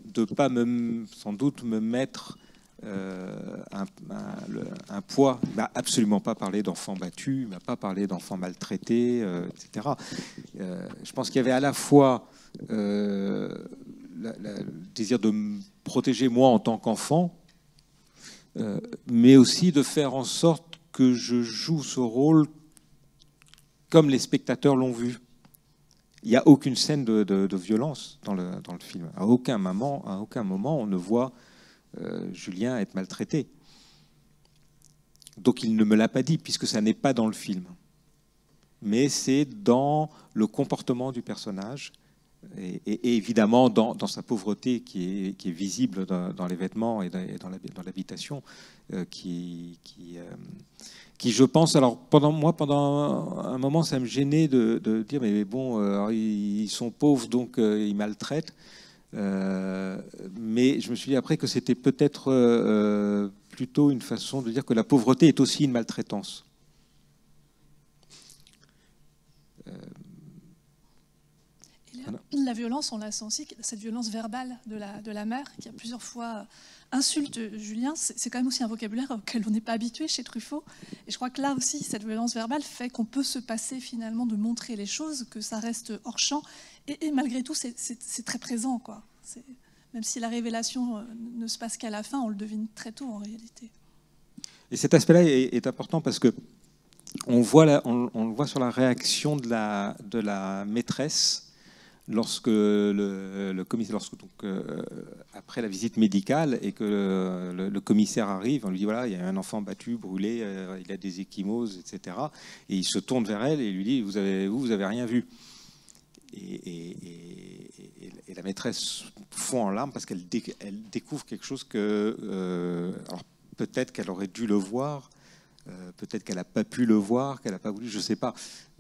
de ne pas sans doute me mettre un poids. Il ne m'a absolument pas parlé d'enfants battus, il ne m'a pas parlé d'enfants maltraités, etc. Je pense qu'il y avait à la fois le désir de me protéger moi en tant qu'enfant, mais aussi de faire en sorte que je joue ce rôle comme les spectateurs l'ont vu. Il n'y a aucune scène de violence dans le film. À aucun moment, on ne voit Julien être maltraité. Donc il ne me l'a pas dit, puisque ça n'est pas dans le film. Mais c'est dans le comportement du personnage, et évidemment dans sa pauvreté qui est visible dans les vêtements et dans l'habitation, qui, je pense, alors pendant un moment, ça me gênait de dire, mais bon, alors, ils sont pauvres, donc ils maltraitent. Mais je me suis dit après que c'était peut-être plutôt une façon de dire que la pauvreté est aussi une maltraitance. La violence, on la sent aussi, cette violence verbale de la mère qui a plusieurs fois insulte Julien, c'est quand même aussi un vocabulaire auquel on n'est pas habitué chez Truffaut. Et je crois que là aussi, cette violence verbale fait qu'on peut se passer finalement de montrer les choses, que ça reste hors champ. Et malgré tout, c'est très présent, quoi. Même si la révélation ne se passe qu'à la fin, on le devine très tôt en réalité. Et cet aspect-là est important parce que on le voit sur la réaction de la maîtresse lorsque le commissaire, après la visite médicale et que le commissaire arrive, on lui dit voilà, il y a un enfant battu, brûlé, il a des ecchymoses, etc. Et il se tourne vers elle et lui dit vous avez rien vu. Et la maîtresse fond en larmes parce qu'elle découvre quelque chose que alors peut-être qu'elle aurait dû le voir. Peut-être qu'elle n'a pas pu le voir, qu'elle n'a pas voulu, je ne sais pas.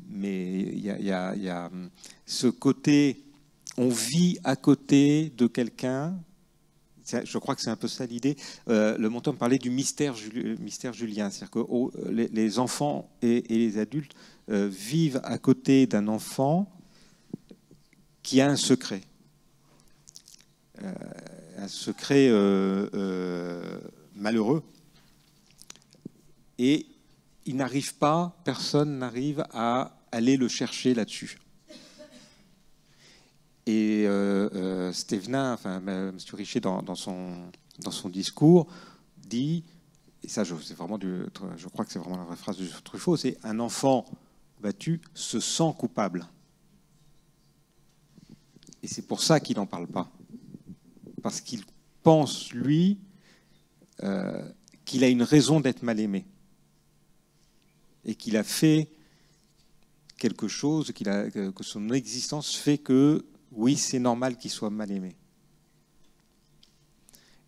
Mais il y a ce côté, on vit à côté de quelqu'un. Je crois que c'est un peu ça l'idée. Le montant me parlait du mystère Julien. C'est-à-dire que les enfants et les adultes vivent à côté d'un enfant qui a un secret. Un secret malheureux. Et personne n'arrive à aller le chercher là-dessus. Et Stévenin, M. Richer, dans son discours, dit, et ça, je crois que c'est vraiment la vraie phrase de Truffaut, c'est « Un enfant battu se sent coupable ». Et c'est pour ça qu'il n'en parle pas. Parce qu'il pense, lui, qu'il a une raison d'être mal aimé. Et qu'il a fait quelque chose, que son existence fait que, oui, c'est normal qu'il soit mal aimé.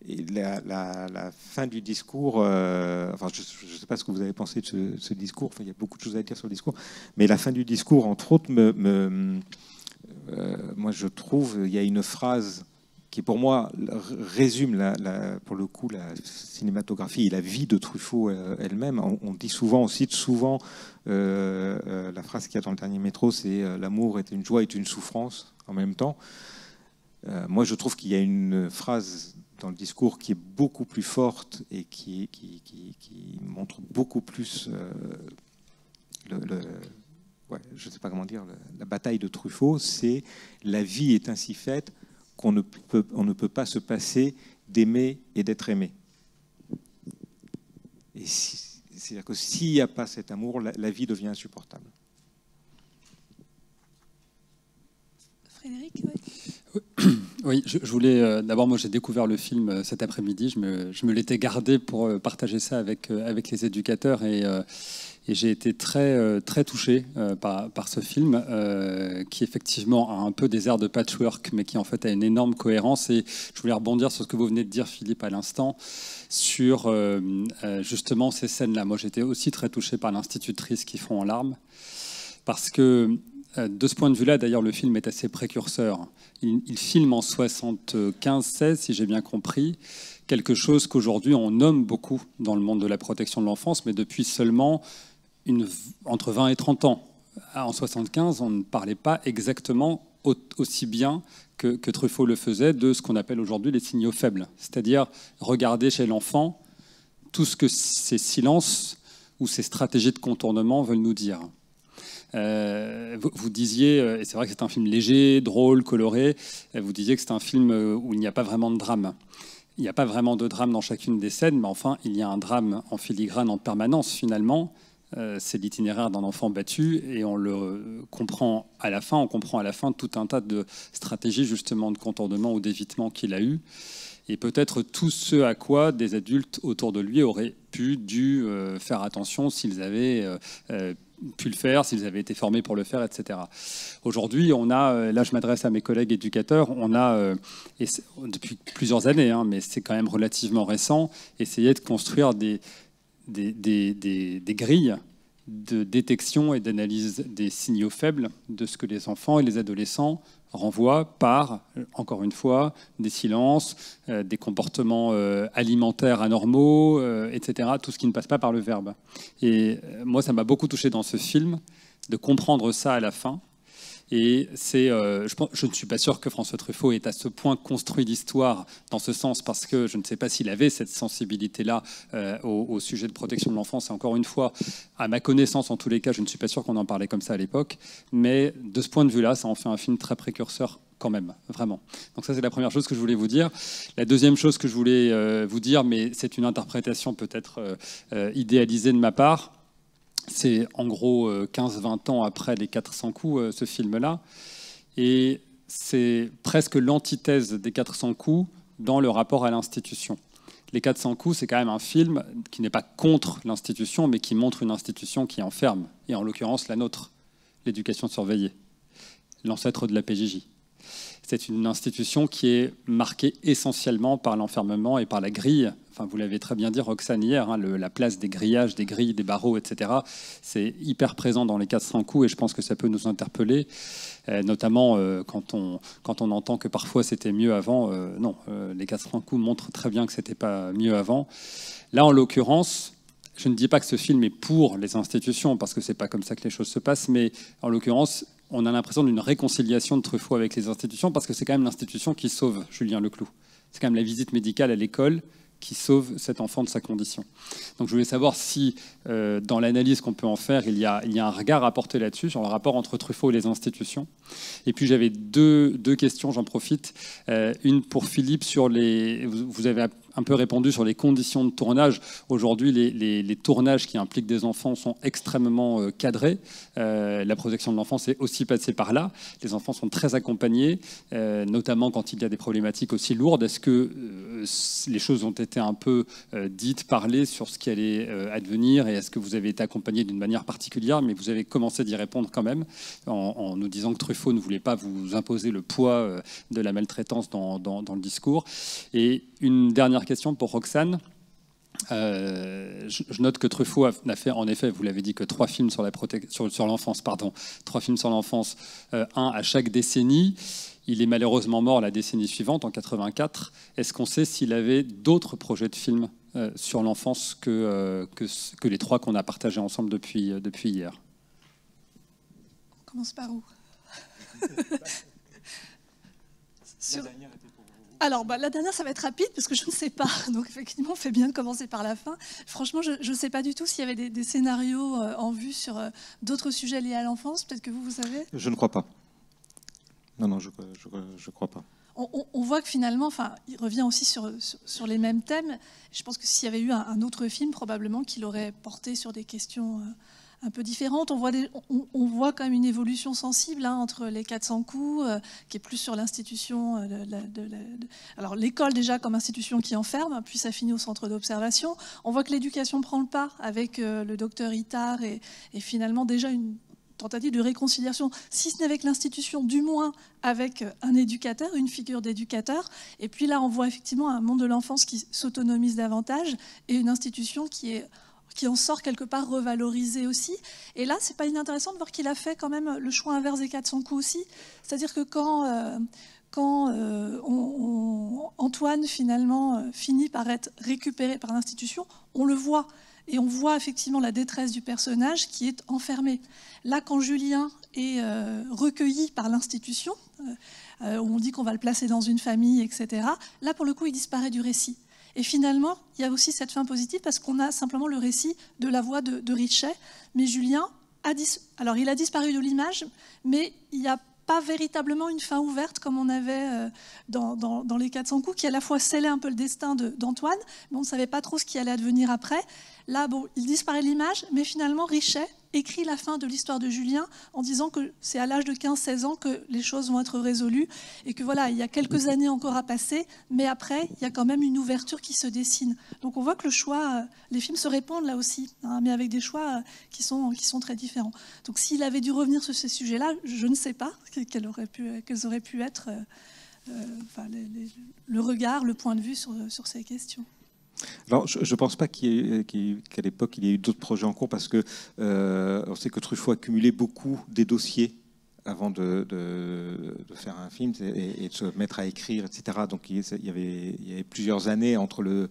Et la fin du discours, je ne sais pas ce que vous avez pensé de ce discours, il y a beaucoup de choses à dire sur le discours, mais la fin du discours, entre autres, moi je trouve, il y a une phrase qui pour moi résume pour le coup la cinématographie et la vie de Truffaut elle-même. On dit souvent, on cite souvent la phrase qu'il y a dans le dernier métro, c'est l'amour est une joie et une souffrance en même temps. Moi je trouve qu'il y a une phrase dans le discours qui est beaucoup plus forte et qui montre beaucoup plus je ne sais pas comment dire, la bataille de Truffaut, c'est la vie est ainsi faite qu'on ne peut pas se passer d'aimer et d'être aimé. Et c'est-à-dire que s'il n'y a pas cet amour, la vie devient insupportable. Frédéric, oui, je voulais... D'abord, moi, j'ai découvert le film cet après-midi. Je me l'étais gardé pour partager ça avec les éducateurs et j'ai été très, très touché par ce film qui effectivement a un peu des airs de patchwork mais qui en fait a une énorme cohérence. Et je voulais rebondir sur ce que vous venez de dire, Philippe, à l'instant, sur justement ces scènes-là. Moi, j'étais aussi très touché par l'institutrice qui fond en larmes parce que de ce point de vue-là, d'ailleurs, le film est assez précurseur. Il filme en 75-16, si j'ai bien compris, quelque chose qu'aujourd'hui on nomme beaucoup dans le monde de la protection de l'enfance, mais depuis seulement entre 20 et 30 ans. en 75, on ne parlait pas exactement aussi bien que Truffaut le faisait de ce qu'on appelle aujourd'hui les signaux faibles. C'est-à-dire regarder chez l'enfant tout ce que ces silences ou ces stratégies de contournement veulent nous dire. Vous disiez, et c'est vrai que c'est un film léger, drôle, coloré, vous disiez que c'est un film où il n'y a pas vraiment de drame. Il n'y a pas vraiment de drame dans chacune des scènes, mais enfin, il y a un drame en filigrane en permanence, finalement. C'est l'itinéraire d'un enfant battu, et on le comprend à la fin. On comprend à la fin tout un tas de stratégies, justement, de contournement ou d'évitement qu'il a eu. Et peut-être tout ce à quoi des adultes autour de lui auraient dû faire attention s'ils avaient pu le faire, s'ils avaient été formés pour le faire, etc. Aujourd'hui, on a, là je m'adresse à mes collègues éducateurs, on a, et depuis plusieurs années, hein, mais c'est quand même relativement récent, essayé de construire des grilles de détection et d'analyse des signaux faibles de ce que les enfants et les adolescents renvoient par, encore une fois, des silences, des comportements alimentaires anormaux, etc., tout ce qui ne passe pas par le verbe. Et moi, ça m'a beaucoup touché dans ce film de comprendre ça à la fin. Et je ne suis pas sûr que François Truffaut ait à ce point construit l'histoire dans ce sens, parce que je ne sais pas s'il avait cette sensibilité-là au sujet de protection de l'enfance. Et encore une fois, à ma connaissance, en tous les cas, je ne suis pas sûr qu'on en parlait comme ça à l'époque. Mais de ce point de vue-là, ça en fait un film très précurseur quand même, vraiment. Donc ça, c'est la première chose que je voulais vous dire. La deuxième chose que je voulais vous dire, mais c'est une interprétation peut-être idéalisée de ma part, c'est en gros 15-20 ans après les 400 coups, ce film-là. Et c'est presque l'antithèse des 400 coups dans le rapport à l'institution. Les 400 coups, c'est quand même un film qui n'est pas contre l'institution, mais qui montre une institution qui enferme, et en l'occurrence la nôtre, l'éducation surveillée, l'ancêtre de la PJJ. C'est une institution qui est marquée essentiellement par l'enfermement et par la grille. Enfin, vous l'avez très bien dit, Roxane, hier, hein, la place des grillages, des grilles, des barreaux, etc. C'est hyper présent dans les 400 coups, et je pense que ça peut nous interpeller, notamment quand on entend que parfois c'était mieux avant. Non, les 400 coups montrent très bien que c'était pas mieux avant. Là, en l'occurrence, je ne dis pas que ce film est pour les institutions, parce que c'est pas comme ça que les choses se passent, mais en l'occurrence, on a l'impression d'une réconciliation de Truffaut avec les institutions, parce que c'est quand même l'institution qui sauve Julien Leclou. C'est quand même la visite médicale à l'école qui sauve cet enfant de sa condition. Donc je voulais savoir si, dans l'analyse qu'on peut en faire, il y a un regard à porter là-dessus, sur le rapport entre Truffaut et les institutions. Et puis j'avais deux questions, j'en profite. Une pour Philippe, sur vous avez un peu répondu sur les conditions de tournage. Aujourd'hui, les tournages qui impliquent des enfants sont extrêmement cadrés. La protection de l'enfance est aussi passée par là. Les enfants sont très accompagnés, notamment quand il y a des problématiques aussi lourdes. Est-ce que les choses ont été un peu dites, parlées sur ce qui allait advenir, et est-ce que vous avez été accompagné d'une manière particulière? Mais vous avez commencé d'y répondre quand même, en nous disant que Truffaut ne voulait pas vous imposer le poids de la maltraitance dans le discours. Et une dernière question pour Roxane. Je note que Truffaut n'a fait, en effet, vous l'avez dit, que 3 films sur l'enfance, 3 films sur l'enfance, un à chaque décennie. Il est malheureusement mort la décennie suivante, en 84. Est-ce qu'on sait s'il avait d'autres projets de films sur l'enfance que les 3 qu'on a partagés ensemble depuis hier? On commence par où? Alors, la dernière, ça va être rapide, parce que je ne sais pas. Donc, effectivement, on fait bien de commencer par la fin. Franchement, je ne sais pas du tout s'il y avait des scénarios en vue sur d'autres sujets liés à l'enfance. Peut-être que vous savez. Je ne crois pas. Non, je crois pas. On voit que finalement, il revient aussi sur les mêmes thèmes. Je pense que s'il y avait eu un autre film, probablement qu'il aurait porté sur des questions un peu différentes. On voit quand même une évolution sensible entre les 400 coups, qui est plus sur l'institution. Alors l'école déjà comme institution qui enferme, puis ça finit au centre d'observation. On voit que l'éducation prend le pas avec le docteur Itard et finalement déjà une tentative de réconciliation, si ce n'est avec l'institution, du moins avec un éducateur, une figure d'éducateur. Et puis là, on voit effectivement un monde de l'enfance qui s'autonomise davantage et une institution qui en sort quelque part revalorisée aussi. Et là, c'est pas inintéressant de voir qu'il a fait quand même le choix inverse des 400 coups aussi. C'est-à-dire que quand Antoine finalement finit par être récupéré par l'institution, on le voit. et on voit effectivement la détresse du personnage qui est enfermé. Là, quand Julien est recueilli par l'institution, où on dit qu'on va le placer dans une famille, etc., là, pour le coup, il disparaît du récit. Et finalement, il y a aussi cette fin positive parce qu'on a simplement le récit de la voix de Richet, mais Julien alors il a disparu de l'image, mais il n'y a pas véritablement une fin ouverte comme on avait dans les 400 coups, qui à la fois scellait un peu le destin d'Antoine, mais on ne savait pas trop ce qui allait advenir après. Là, bon, il disparaît de l'image, mais finalement, Richet écrit la fin de l'histoire de Julien en disant que c'est à l'âge de 15-16 ans que les choses vont être résolues et que voilà, il y a quelques années encore à passer, mais après, il y a quand même une ouverture qui se dessine. Donc on voit que le choix, les films se répondent là aussi, hein, mais avec des choix qui sont très différents. Donc s'il avait dû revenir sur ces sujets-là, je ne sais pas quels auraient pu être le regard, le point de vue sur ces questions. Alors, je ne pense pas qu'à l'époque, il y ait eu d'autres projets en cours parce que on sait que Truffaut accumulait beaucoup des dossiers avant de faire un film et de se mettre à écrire, etc. Donc, il y avait plusieurs années entre le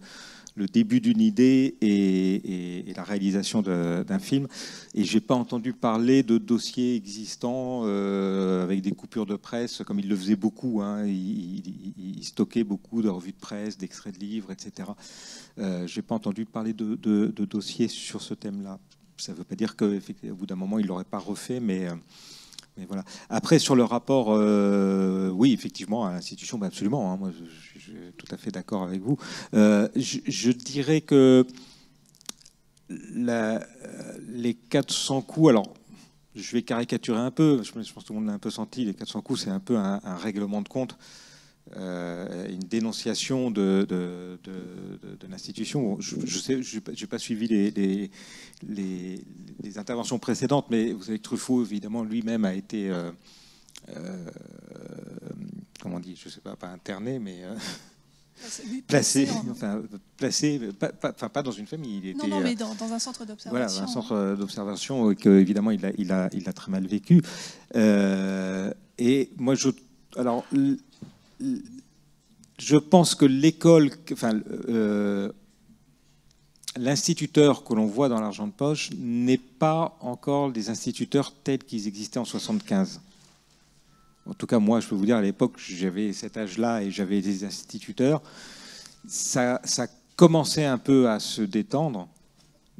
début d'une idée et la réalisation d'un film. Et je n'ai pas entendu parler de dossiers existants avec des coupures de presse, comme il le faisait beaucoup. Hein. Il stockait beaucoup de revues de presse, d'extraits de livres, etc. Je n'ai pas entendu parler de dossiers sur ce thème-là. Ça ne veut pas dire qu'au bout d'un moment, il ne l'aurait pas refait, mais voilà. Après, sur le rapport, oui, effectivement, à l'institution, bah absolument. Hein, moi, je suis tout à fait d'accord avec vous. Je dirais que les 400 coups, alors, je vais caricaturer un peu, je pense que tout le monde l'a un peu senti, les 400 coups, c'est un peu un règlement de compte, une dénonciation de l'institution. Je n'ai pas suivi les interventions précédentes, mais vous savez que Truffaut, évidemment, lui-même a été, comment on dit, je ne sais pas interné, mais placé, pas dans une famille. Il était, non, mais dans un centre d'observation. Voilà, un centre d'observation qu'évidemment, il a très mal vécu. Et moi, je pense que l'école, l'instituteur que l'on voit dans l'Argent de poche n'est pas encore des instituteurs tels qu'ils existaient en 1975. En tout cas, moi, je peux vous dire, à l'époque, j'avais cet âge-là et j'avais des instituteurs. Ça commençait un peu à se détendre,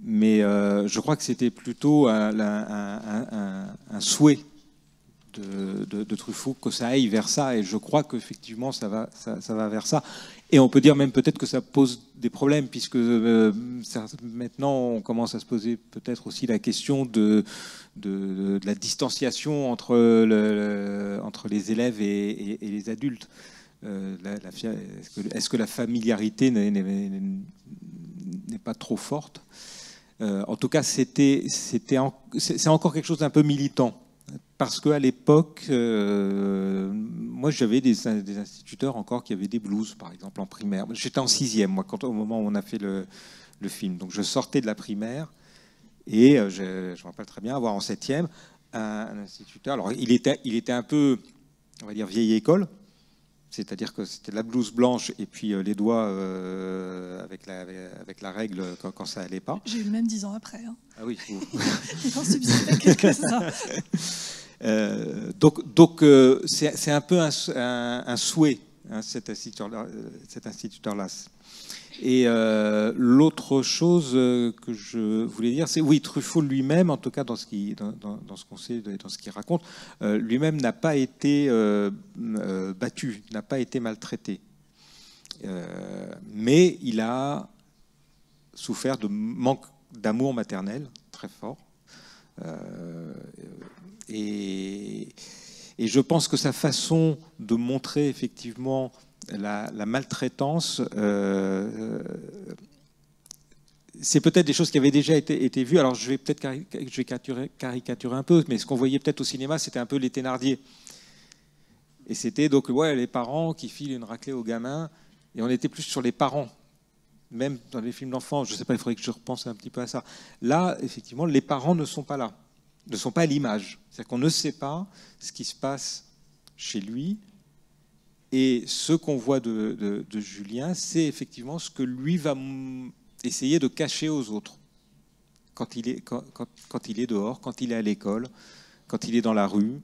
mais je crois que c'était plutôt un souhait de Truffaut que ça aille vers ça, et je crois qu'effectivement ça va vers ça, et on peut dire même peut-être que ça pose des problèmes puisque maintenant on commence à se poser peut-être aussi la question de la distanciation entre les élèves et les adultes. Est-ce que la familiarité n'est pas trop forte? En tout cas, c'est encore quelque chose d'un peu militant. Parce qu'à l'époque, moi j'avais des instituteurs encore qui avaient des blues, par exemple en primaire. J'étais en 6e, moi, au moment où on a fait le film. Donc je sortais de la primaire et je me rappelle très bien avoir en 7e un instituteur. Alors il était un peu, on va dire, vieille école. C'est-à-dire que c'était la blouse blanche et puis les doigts avec la règle quand ça allait pas. J'ai eu le même 10 ans après. Hein. Ah oui. Il en subsistait quelques-uns. Donc c'est un peu un souhait, hein, cet instituteur-là. Et l'autre chose que je voulais dire, c'est oui, Truffaut lui-même, en tout cas dans ce qu'on sait, dans ce qu'il raconte, lui-même n'a pas été battu, n'a pas été maltraité. Mais il a souffert de manque d'amour maternel très fort. Et je pense que sa façon de montrer effectivement la maltraitance, c'est peut-être des choses qui avaient déjà été vues. Alors je vais caricaturer un peu, mais ce qu'on voyait peut-être au cinéma, c'était un peu les Thénardier. Et c'était donc les parents qui filent une raclée aux gamins, et on était plus sur les parents. Même dans les films d'enfants, je ne sais pas, il faudrait que je repense un petit peu à ça. Là, effectivement, les parents ne sont pas là, ne sont pas à l'image. C'est-à-dire qu'on ne sait pas ce qui se passe chez lui. Et ce qu'on voit de Julien, c'est effectivement ce que lui va essayer de cacher aux autres. quand il est dehors, quand il est à l'école, quand il est dans la rue.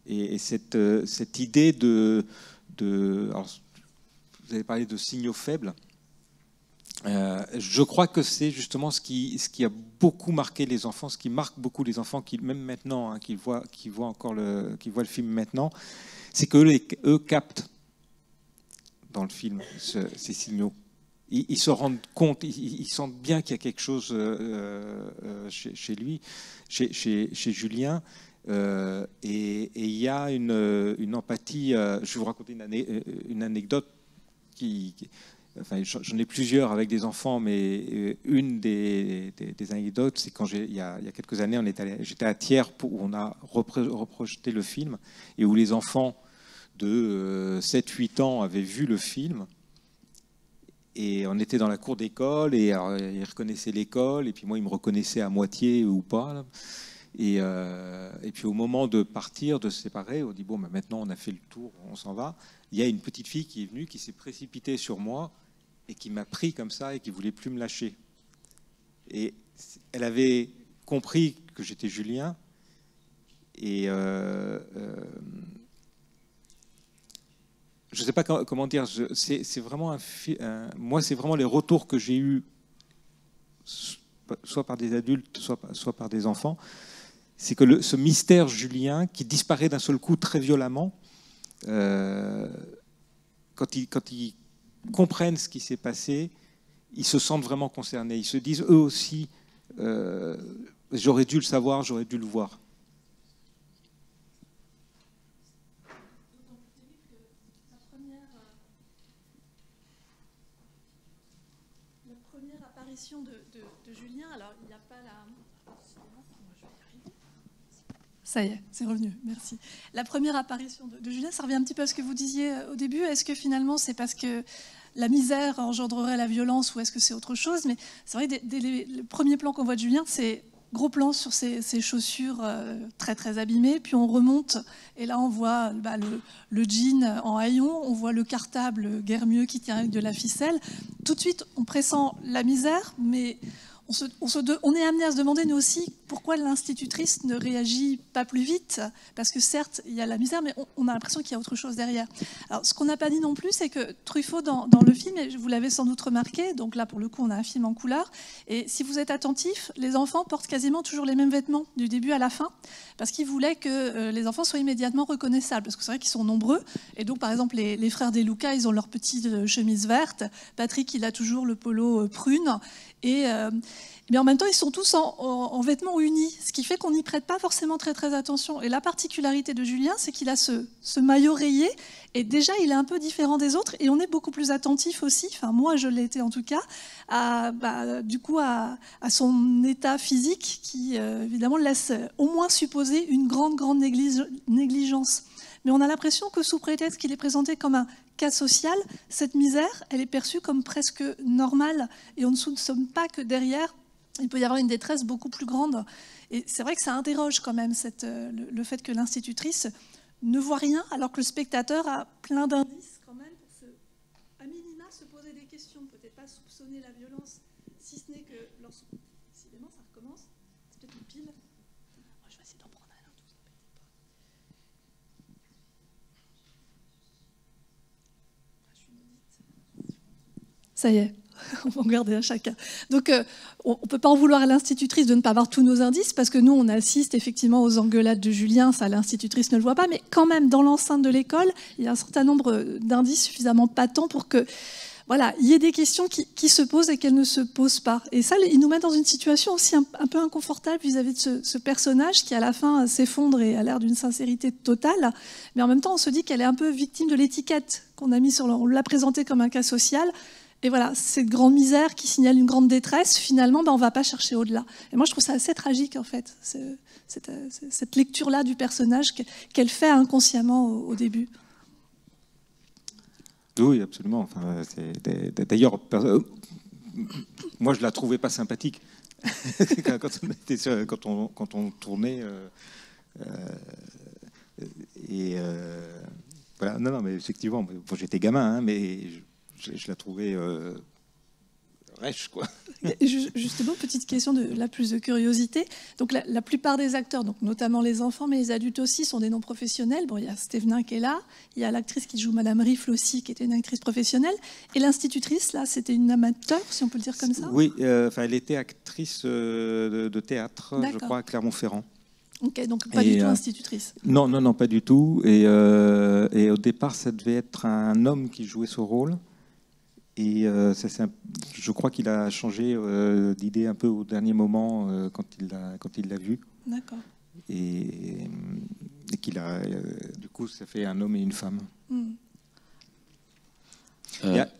Et cette idée alors, vous avez parlé de signaux faibles. Je crois que c'est justement ce qui a beaucoup marqué les enfants, ce qui marque beaucoup les enfants, même maintenant, hein, qui voient le film maintenant, c'est qu'eux captent dans le film ces signaux. Ils se rendent compte, ils sentent bien qu'il y a quelque chose chez lui, chez Julien. Et il y a une empathie. Je vais vous raconter une anecdote enfin, j'en ai plusieurs avec des enfants, mais une des anecdotes, c'est quand il y a quelques années, j'étais à Thiers où on a reprojeté le film et où les enfants de 7-8 ans avaient vu le film. Et on était dans la cour d'école et alors, ils reconnaissaient l'école et puis moi ils me reconnaissaient à moitié ou pas là. Et puis au moment de partir, de se séparer, on dit bon, maintenant on a fait le tour, on s'en va. Il y a une petite fille qui est venue, qui s'est précipitée sur moi et qui m'a pris comme ça et qui voulait plus me lâcher. Et elle avait compris que j'étais Julien et je ne sais pas comment dire. C'est vraiment moi, c'est vraiment les retours que j'ai eus, soit par des adultes, soit par des enfants. C'est que ce mystère Julien qui disparaît d'un seul coup très violemment, quand ils comprennent ce qui s'est passé, ils se sentent vraiment concernés. Ils se disent eux aussi, j'aurais dû le savoir, j'aurais dû le voir. La première apparition de Julien, alors il n'y a pas la... Ça y est, c'est revenu, merci. La première apparition de Julien, ça revient un petit peu à ce que vous disiez au début. Est-ce que finalement c'est parce que la misère engendrerait la violence ou est-ce que c'est autre chose? Mais c'est vrai, dès le premier plan qu'on voit de Julien, c'est gros plan sur ses chaussures très très abîmées, puis on remonte et là on voit le jean en haillons, on voit le cartable guermieux qui tient avec de la ficelle. Tout de suite on pressent la misère, mais on est amené à se demander nous aussi pourquoi l'institutrice ne réagit pas plus vite, parce que certes il y a la misère, mais on a l'impression qu'il y a autre chose derrière. Alors ce qu'on n'a pas dit non plus, c'est que Truffaut dans le film, et vous l'avez sans doute remarqué, donc là pour le coup on a un film en couleur, et si vous êtes attentif, les enfants portent quasiment toujours les mêmes vêtements du début à la fin, parce qu'il voulait que les enfants soient immédiatement reconnaissables, parce que c'est vrai qu'ils sont nombreux, et donc par exemple les frères des Luca, ils ont leur petite chemise verte, Patrick il a toujours le polo prune, mais en même temps, ils sont tous en vêtements unis, ce qui fait qu'on n'y prête pas forcément très très attention. Et la particularité de Julien, c'est qu'il a ce maillot rayé, et déjà il est un peu différent des autres, et on est beaucoup plus attentif aussi, enfin moi je l'ai été en tout cas, à son état physique qui évidemment laisse au moins supposer une grande négligence. Mais on a l'impression que sous prétexte qu'il est présenté comme un cas social, cette misère, elle est perçue comme presque normale, et on ne soupçonne pas que derrière, il peut y avoir une détresse beaucoup plus grande. Et c'est vrai que ça interroge quand même le fait que l'institutrice ne voit rien, alors que le spectateur a plein d'indices quand même pour à minima se poser des questions, peut-être pas soupçonner la violence, si ce n'est que lorsque, décidément, ça recommence, c'est peut-être une pile. Moi, je vais essayer d'en prendre un autre, vous embêtez pas. Ça y est. On va en garder un chacun. Donc, on ne peut pas en vouloir à l'institutrice de ne pas avoir tous nos indices, parce que nous, on assiste effectivement aux engueulades de Julien, ça, l'institutrice ne le voit pas, mais quand même, dans l'enceinte de l'école, il y a un certain nombre d'indices suffisamment patents pour que, voilà, il y ait des questions qui se posent et qu'elles ne se posent pas. Et ça, il nous met dans une situation aussi un peu inconfortable vis-à-vis de ce personnage qui, à la fin, s'effondre et a l'air d'une sincérité totale. Mais en même temps, on se dit qu'elle est un peu victime de l'étiquette qu'on a mis sur on l'a présentée comme un cas social. Et voilà, cette grande misère qui signale une grande détresse, finalement, on ne va pas chercher au-delà. Et moi, je trouve ça assez tragique, en fait, cette lecture-là du personnage qu'elle fait inconsciemment au début. Oui, absolument. Enfin, d'ailleurs, moi, je ne la trouvais pas sympathique quand on tournait. Voilà. Non, mais effectivement, j'étais gamin, hein, mais... Je la trouvais brèche, quoi. Justement, petite question de la plus de curiosité. Donc, la plupart des acteurs, donc notamment les enfants, mais les adultes aussi, sont des non professionnels. Bon, il y a Stévenin qui est là, il y a l'actrice qui joue Madame Riffle aussi, qui était une actrice professionnelle. Et l'institutrice, là, c'était une amateur, si on peut le dire comme ça. Oui, elle était actrice de théâtre, je crois, à Clermont-Ferrand. Ok, donc pas du tout institutrice. Non, pas du tout. Et au départ, ça devait être un homme qui jouait ce rôle. Et je crois qu'il a changé d'idée un peu au dernier moment quand il l'a vu. D'accord. Et qu'il a, du coup, ça fait un homme et une femme.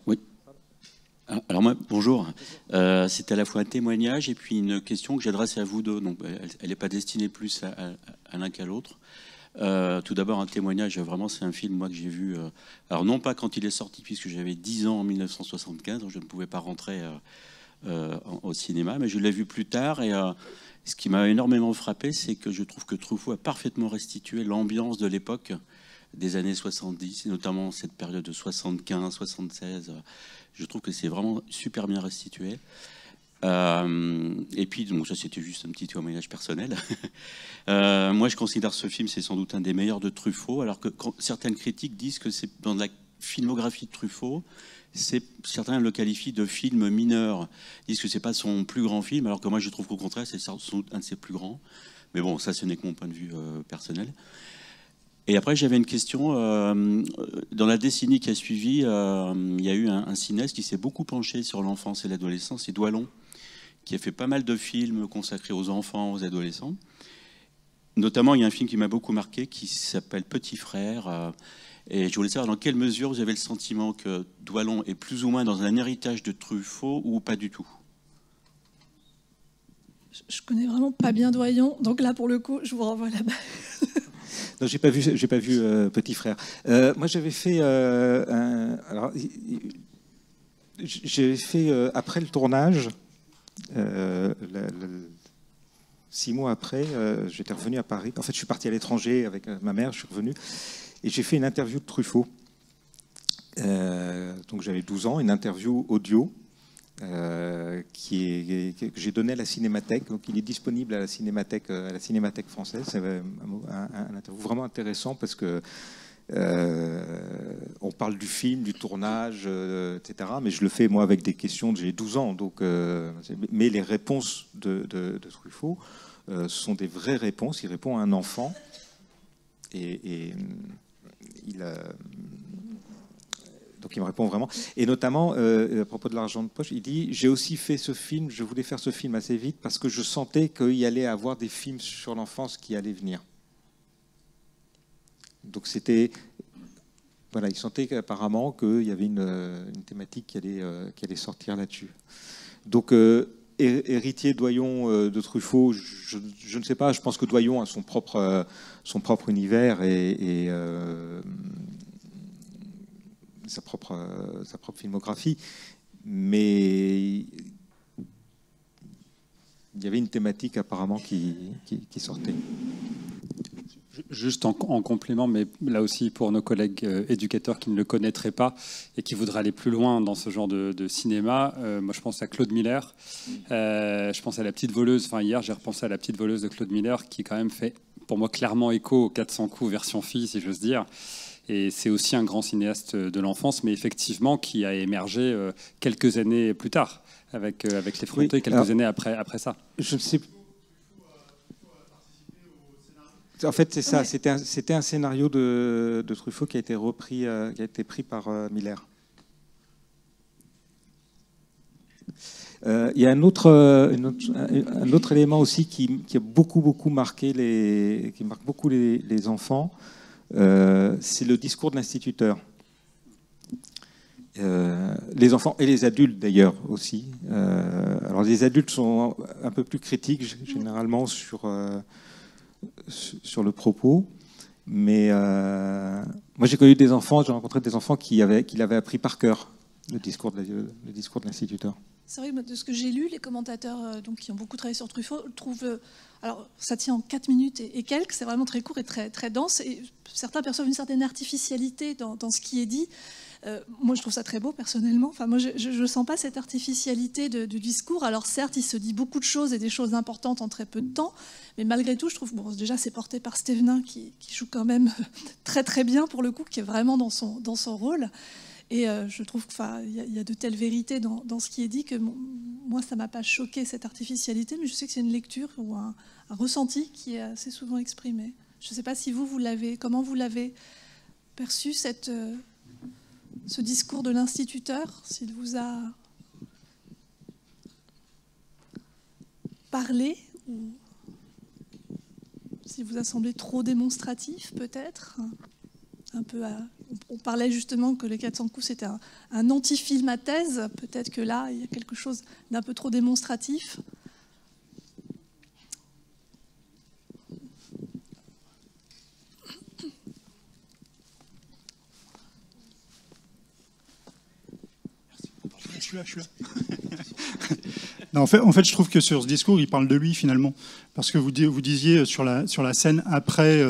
Oui. Alors moi, bonjour. C'est à la fois un témoignage et puis une question que j'adresse à vous deux. Donc, elle n'est pas destinée plus à l'un qu'à l'autre. Tout d'abord, un témoignage. Vraiment, c'est un film moi que j'ai vu. Alors non pas quand il est sorti, puisque j'avais 10 ans en 1975, donc je ne pouvais pas rentrer au cinéma, mais je l'ai vu plus tard. Et ce qui m'a énormément frappé, c'est que je trouve que Truffaut a parfaitement restitué l'ambiance de l'époque des années 70, et notamment cette période de 75, 76. Je trouve que c'est vraiment super bien restitué. Et puis, donc ça c'était juste un petit témoignage personnel. Moi je considère ce film, c'est sans doute un des meilleurs de Truffaut, alors que certaines critiques disent que c'est dans la filmographie de Truffaut, certains le qualifient de film mineur, disent que c'est pas son plus grand film, alors que moi je trouve qu'au contraire c'est sans doute un de ses plus grands. Mais bon, ça ce n'est que mon point de vue personnel. Et après, j'avais une question. Dans la décennie qui a suivi, il y a eu un cinéaste qui s'est beaucoup penché sur l'enfance et l'adolescence, c'est Doillon, qui a fait pas mal de films consacrés aux enfants, aux adolescents. Notamment, il y a un film qui m'a beaucoup marqué, qui s'appelle Petit Frère. Et je voulais savoir dans quelle mesure vous avez le sentiment que Doillon est plus ou moins dans un héritage de Truffaut ou pas du tout. Je connais vraiment pas bien Doillon, donc là, pour le coup, je vous renvoie là-bas. Non, j'ai pas vu Petit Frère. Moi, j'avais fait, j'ai fait après le tournage, 6 mois après, j'étais revenu à Paris. En fait, je suis parti à l'étranger avec ma mère, je suis revenu et j'ai fait une interview de Truffaut. Donc, j'avais 12 ans, une interview audio. Que j'ai donné à la Cinémathèque, donc il est disponible à la Cinémathèque française. C'est un interview vraiment intéressant parce que on parle du film, du tournage, etc. Mais je le fais moi avec des questions. J'ai 12 ans, donc mais les réponses de Truffaut sont des vraies réponses. Il répond à un enfant et il donc il me répond vraiment. Et notamment, à propos de l'argent de poche, il dit « J'ai aussi fait ce film, je voulais faire ce film assez vite parce que je sentais qu'il y allait avoir des films sur l'enfance qui allaient venir. » Donc c'était... Voilà, il sentait qu'apparemment qu'il y avait une thématique qui allait sortir là-dessus. Donc, héritier Doillon de Truffaut, je ne sais pas, je pense que Doillon a son propre univers et sa propre filmographie, mais il y avait une thématique apparemment qui sortait. Juste en complément, mais là aussi pour nos collègues éducateurs qui ne le connaîtraient pas et qui voudraient aller plus loin dans ce genre de cinéma, moi je pense à Claude Miller, je pense à La Petite Voleuse, enfin hier j'ai repensé à La Petite Voleuse de Claude Miller qui quand même fait pour moi clairement écho aux 400 coups version fille si j'ose dire. Et c'est aussi un grand cinéaste de l'enfance, mais effectivement qui a émergé quelques années plus tard, avec L'Effronté, quelques années après ça. Je ne sais pas. En fait, c'est ça. C'était un scénario de Truffaut qui a été repris, qui a été pris par Miller. Il y a un autre élément aussi qui a beaucoup marqué qui marque beaucoup les enfants. C'est le discours de l'instituteur. Les enfants et les adultes d'ailleurs aussi. Alors les adultes sont un peu plus critiques généralement sur le propos, mais moi j'ai connu des enfants, j'ai rencontré des enfants qui l'avaient appris par cœur, le discours de l'instituteur. C'est vrai que de ce que j'ai lu, les commentateurs donc, qui ont beaucoup travaillé sur Truffaut trouvent... alors, ça tient en 4 minutes et quelques, c'est vraiment très court et très dense. Et certains perçoivent une certaine artificialité dans ce qui est dit. Moi, je trouve ça très beau, personnellement. Enfin, moi, je ne sens pas cette artificialité du discours. Alors, certes, il se dit beaucoup de choses et des choses importantes en très peu de temps, mais malgré tout, je trouve, bon, déjà, c'est porté par Stevenin qui joue quand même très, très bien, pour le coup, qui est vraiment dans son rôle. Et je trouve qu'il y a de telles vérités dans ce qui est dit que moi, ça ne m'a pas choqué, cette artificialité, mais je sais que c'est une lecture ou un ressenti qui est assez souvent exprimé. Je ne sais pas si vous l'avez, comment vous l'avez perçu, ce discours de l'instituteur, s'il vous a parlé ou s'il vous a semblé trop démonstratif, peut-être. On parlait justement que Les 400 coups, c'était un anti-film à thèse. Peut-être que là, il y a quelque chose d'un peu trop démonstratif. Je suis là. Non, en fait, je trouve que sur ce discours, il parle de lui finalement, parce que vous disiez sur la scène après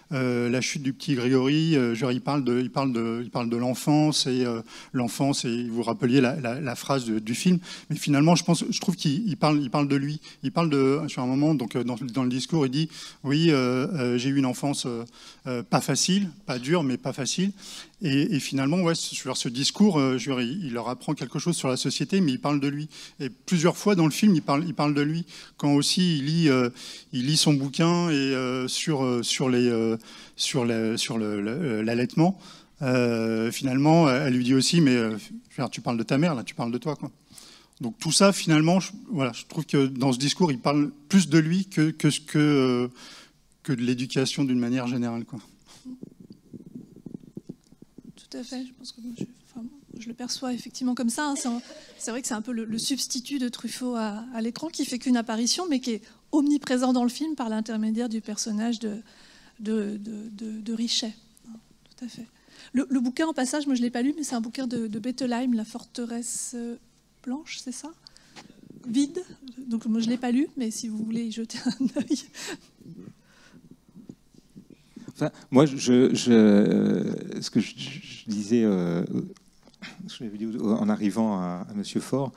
la chute du petit Grégory, genre il parle de l'enfance et l'enfance, et vous rappeliez la phrase du film, mais finalement, je trouve qu'il parle de lui. Il parle sur un moment, donc dans le discours, il dit oui, j'ai eu une enfance pas facile, pas dure, mais pas facile. Et finalement, ouais, sur ce discours, il leur apprend quelque chose sur la société, mais il parle de lui. Et plusieurs fois dans le film, il parle de lui. Quand aussi il lit son bouquin et sur l'allaitement, finalement, elle lui dit aussi, mais tu parles de ta mère, là, tu parles de toi, quoi. Donc tout ça, finalement, je trouve que dans ce discours, il parle plus de lui que de l'éducation d'une manière générale, quoi. Tout à fait, je pense que je le perçois effectivement comme ça. Hein. C'est vrai que c'est un peu le substitut de Truffaut à l'écran, qui fait qu'une apparition, mais qui est omniprésent dans le film par l'intermédiaire du personnage de Richet. Tout à fait. Le bouquin, en passage, moi je ne l'ai pas lu, mais c'est un bouquin de Bettelheim, La forteresse blanche, c'est ça? Vide. Donc moi je ne l'ai pas lu, mais si vous voulez y jeter un œil... Enfin, moi, ce que je disais en arrivant à Monsieur Faure,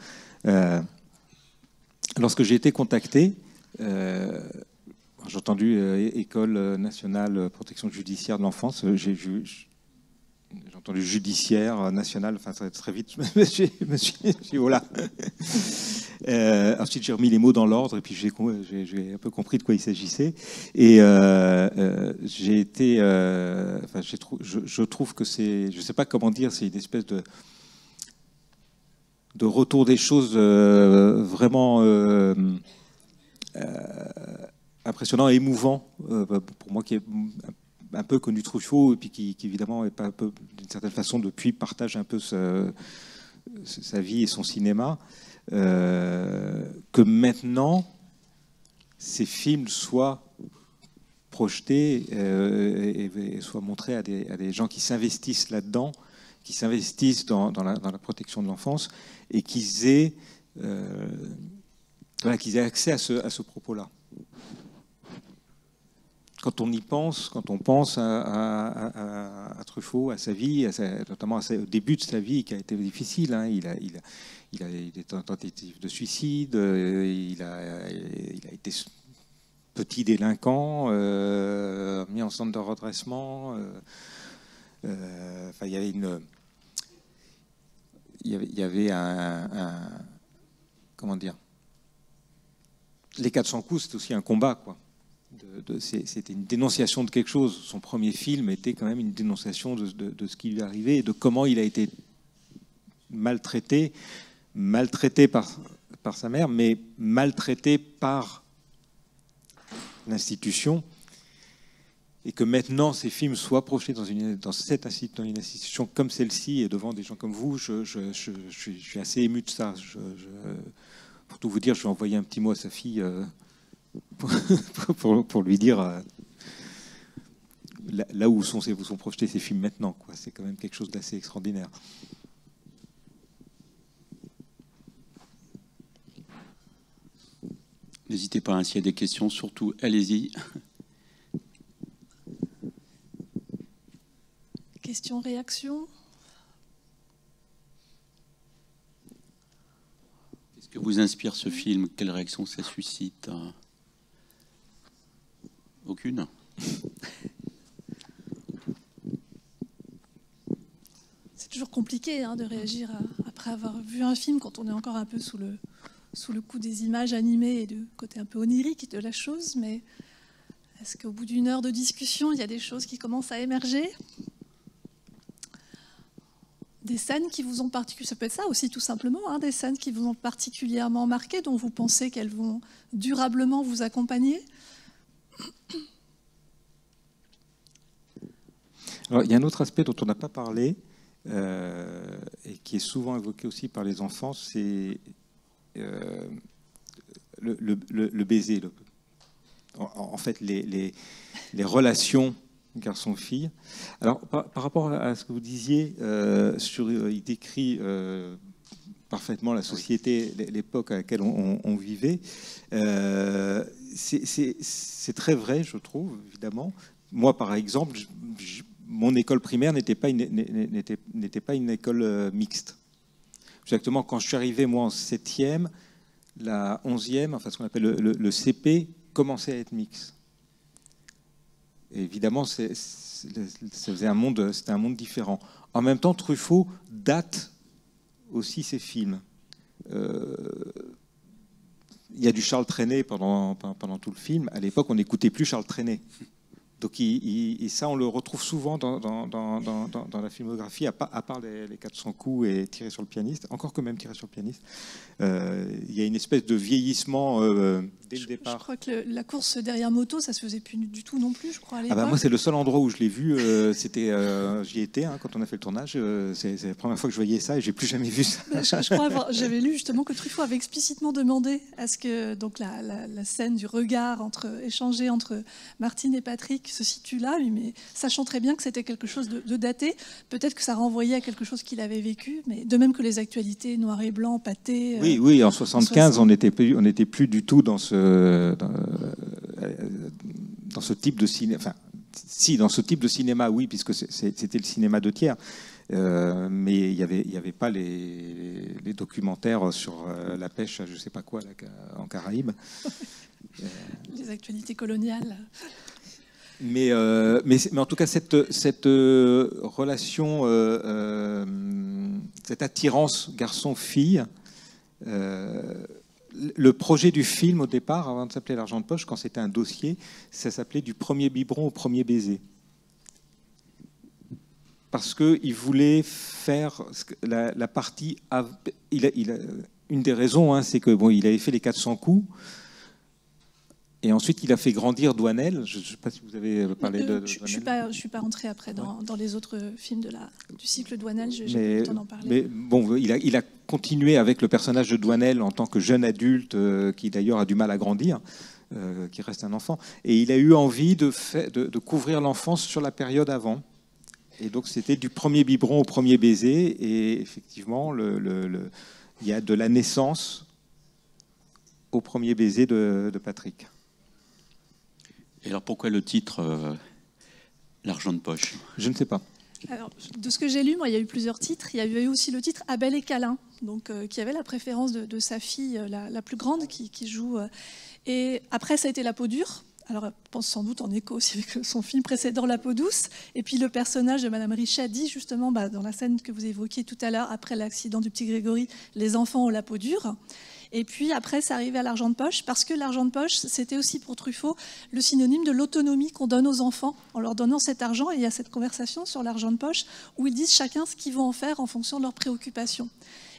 lorsque j'ai été contacté, j'ai entendu École nationale protection judiciaire de l'enfance, j'ai entendu judiciaire national, enfin très vite, je me suis dit, voilà. Ensuite, j'ai remis les mots dans l'ordre et puis j'ai un peu compris de quoi il s'agissait. Et j'ai été, je trouve que c'est, je ne sais pas comment dire, c'est une espèce de retour des choses vraiment impressionnant et émouvant pour moi qui est un peu connu Truffaut et puis qui évidemment est pas un peu d'une certaine façon depuis partage un peu sa vie et son cinéma. Que maintenant ces films soient projetés et soient montrés à des gens qui s'investissent là-dedans, qui s'investissent dans la protection de l'enfance et qu'ils aient accès à ce propos-là. Quand on y pense, quand on pense à Truffaut, à sa vie, notamment au début de sa vie qui a été difficile, hein, il a des tentatives de suicide, il a été petit délinquant, mis en centre de redressement. Enfin, il y avait un comment dire, les 400 coups, c'était aussi un combat, quoi. C'était une dénonciation de quelque chose. Son premier film était quand même une dénonciation de ce qui lui arrivait et de comment il a été maltraité par sa mère, mais maltraité par l'institution. Et que maintenant ces films soient projetés dans une institution comme celle-ci et devant des gens comme vous, je suis assez ému de ça. Pour tout vous dire, je vais envoyer un petit mot à sa fille pour lui dire là où sont projetés ces films maintenant, quoi. C'est quand même quelque chose d'assez extraordinaire. N'hésitez pas, s'il y a des questions, surtout allez-y. Questions, réactions? Que vous inspire ce film? Quelle réaction ça suscite? Aucune? C'est toujours compliqué de réagir après avoir vu un film quand on est encore un peu sous le coup des images animées et du côté un peu onirique de la chose. Mais est-ce qu'au bout d'une heure de discussion, il y a des choses qui commencent à émerger? Des scènes qui vous ont particulièrement... Ça peut être ça aussi, tout simplement, des scènes qui vous ont particulièrement marqué, dont vous pensez qu'elles vont durablement vous accompagner? Alors, il y a un autre aspect dont on n'a pas parlé, et qui est souvent évoqué aussi par les enfants, c'est le baiser. En fait, les relations garçon-fille. Alors, par rapport à ce que vous disiez, il décrit parfaitement la société, l'époque à laquelle on vivait. C'est très vrai, je trouve, évidemment. Moi, par exemple, mon école primaire n'était pas une école mixte. Exactement, quand je suis arrivé, moi, en 7e, la 11e, enfin ce qu'on appelle le CP, commençait à être mixte. Et évidemment, c'était un monde différent. En même temps, Truffaut date aussi ses films. Il y a du Charles Trenet pendant tout le film. À l'époque, on n'écoutait plus Charles Trenet. Donc, et ça, on le retrouve souvent dans la filmographie, à part les 400 coups et Tirer sur le pianiste, encore que même Tirer sur le pianiste. Il y a une espèce de vieillissement dès le départ. Je crois que la course derrière moto, ça se faisait plus du tout non plus, je crois, à l'époque. Moi, c'est le seul endroit où je l'ai vu. J'y étais quand on a fait le tournage. C'est la première fois que je voyais ça et j'ai plus jamais vu ça. Je crois j'avais lu justement que Truffaut avait explicitement demandé à ce que donc la scène du regard échangé entre Martine et Patrick se situe là, mais sachant très bien que c'était quelque chose de daté. Peut-être que ça renvoyait à quelque chose qu'il avait vécu, mais de même que les actualités noir et blanc, pâté. Oui, en 75, on n'était plus du tout dans ce type de cinéma. Enfin, si, dans ce type de cinéma, oui, puisque c'était le cinéma de tiers. Mais il y avait pas les documentaires sur la pêche, je sais pas quoi, là, en Caraïbes. Les actualités coloniales. Mais en tout cas, cette relation, cette attirance garçon-fille, le projet du film au départ, avant de s'appeler L'Argent de poche, quand c'était un dossier, ça s'appelait Du premier biberon au premier baiser. Parce qu'il voulait faire la partie... une des raisons, c'est que il avait fait les 400 coups. Et ensuite, il a fait grandir Douanel. Je ne sais pas si vous avez parlé de Douanel. Je ne suis pas rentrée après dans les autres films du cycle Douanel. J'ai pas eu le temps d'en parler. Mais bon, il a continué avec le personnage de Douanel en tant que jeune adulte, qui d'ailleurs a du mal à grandir, qui reste un enfant. Et il a eu envie de couvrir l'enfance sur la période avant. Et donc, c'était du premier biberon au premier baiser. Et effectivement, il y a de la naissance au premier baiser de Patrick. Et alors pourquoi le titre L'Argent de poche? Je ne sais pas. Alors, de ce que j'ai lu, moi, il y a eu plusieurs titres. Il y a eu aussi le titre Abel et Câlin, donc qui avait la préférence de sa fille, la plus grande, qui joue. Et après, ça a été La peau dure. Alors, je pense sans doute en écho aussi avec son film précédent, La peau douce. Et puis le personnage de Madame Richat dit justement, dans la scène que vous évoquiez tout à l'heure, après l'accident du petit Grégory, les enfants ont la peau dure. Et puis après, c'est arrivé à l'argent de poche, parce que l'argent de poche, c'était aussi pour Truffaut le synonyme de l'autonomie qu'on donne aux enfants en leur donnant cet argent. Et il y a cette conversation sur l'argent de poche où ils disent chacun ce qu'ils vont en faire en fonction de leurs préoccupations.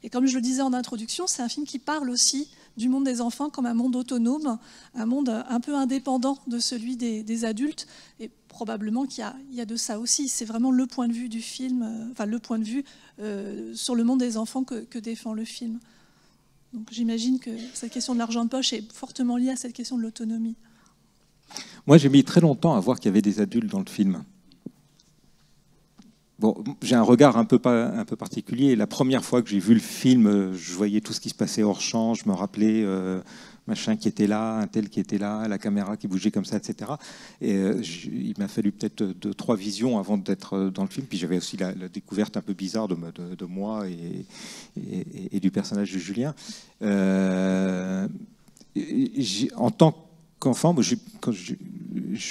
Et comme je le disais en introduction, c'est un film qui parle aussi du monde des enfants comme un monde autonome, un monde un peu indépendant de celui des adultes. Et probablement qu'il y a de ça aussi. C'est vraiment le point de vue du film, le point de vue sur le monde des enfants que défend le film. Donc j'imagine que cette question de l'argent de poche est fortement liée à cette question de l'autonomie. Moi, j'ai mis très longtemps à voir qu'il y avait des adultes dans le film. bon, j'ai un regard un peu particulier. La première fois que j'ai vu le film, je voyais tout ce qui se passait hors champ. Je me rappelais machin qui était là, un tel qui était là, la caméra qui bougeait comme ça, etc. Et il m'a fallu peut-être 2-3 visions avant d'être dans le film. Puis j'avais aussi la découverte un peu bizarre de moi et du personnage de Julien. En tant qu'enfant, je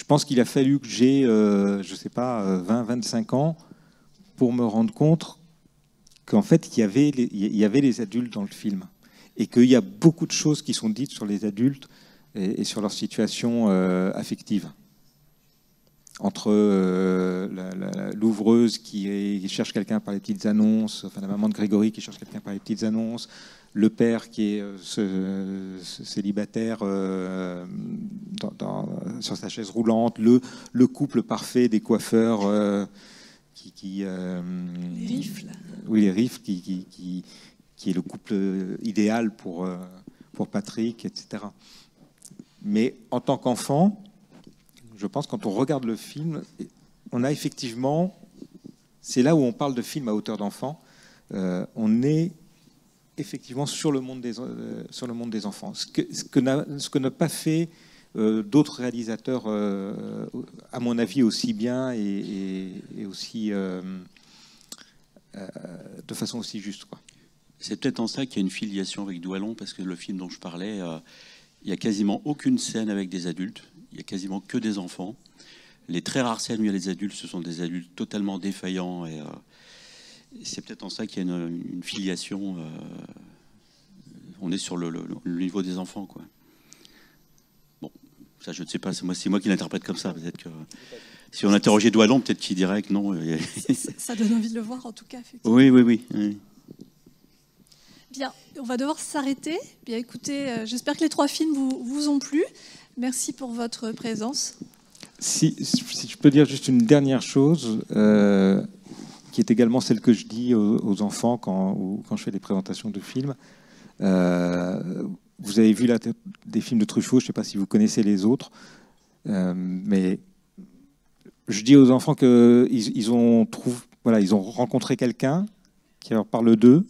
pense qu'il a fallu que j'ai, je sais pas, 20-25 ans pour me rendre compte qu'en fait, il y avait les adultes dans le film. Et qu'il y a beaucoup de choses qui sont dites sur les adultes et sur leur situation affective. Entre l'ouvreuse qui cherche quelqu'un par les petites annonces, enfin la maman de Grégory qui cherche quelqu'un par les petites annonces, le père qui est célibataire sur sa chaise roulante, le couple parfait des coiffeurs les rifles. Oui, les rifles qui est le couple idéal pour Patrick, etc. Mais en tant qu'enfant, je pense quand on regarde le film, on a effectivement, c'est là où on parle de film à hauteur d'enfant, on est effectivement sur le monde des enfants. Ce que n'a pas fait d'autres réalisateurs, à mon avis, aussi bien et aussi de façon aussi juste, quoi. C'est peut-être en ça qu'il y a une filiation avec Douallon, parce que le film dont je parlais, il n'y a quasiment aucune scène avec des adultes, il n'y a quasiment que des enfants. Les très rares scènes où il y a des adultes, ce sont des adultes totalement défaillants, et c'est peut-être en ça qu'il y a une filiation. On est sur le niveau des enfants, quoi. Bon, ça je ne sais pas, c'est moi qui l'interprète comme ça. Peut-être que si on interrogeait Douallon, peut-être qu'il dirait que non. Ça donne envie de le voir, en tout cas. Effectivement. Oui. Bien, on va devoir s'arrêter. Bien, écoutez, j'espère que les 3 films vous ont plu. Merci pour votre présence. Si je peux dire juste une dernière chose, qui est également celle que je dis aux enfants quand je fais des présentations de films. Vous avez vu des films de Truffaut, je ne sais pas si vous connaissez les autres, mais je dis aux enfants qu'ils ont rencontré quelqu'un qui leur parle d'eux,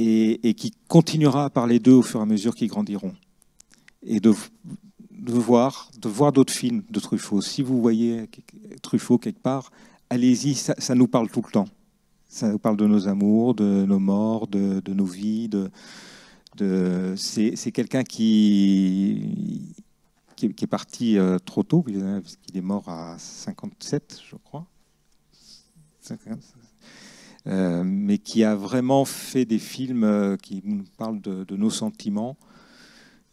et qui continuera à parler d'eux au fur et à mesure qu'ils grandiront. Et de voir d'autres films de Truffaut. Si vous voyez Truffaut quelque part, allez-y, ça nous parle tout le temps. Ça nous parle de nos amours, de nos morts, de nos vies. C'est quelqu'un qui est parti trop tôt, puisqu'il est mort à 57, je crois. 57. Mais qui a vraiment fait des films qui nous parlent de nos sentiments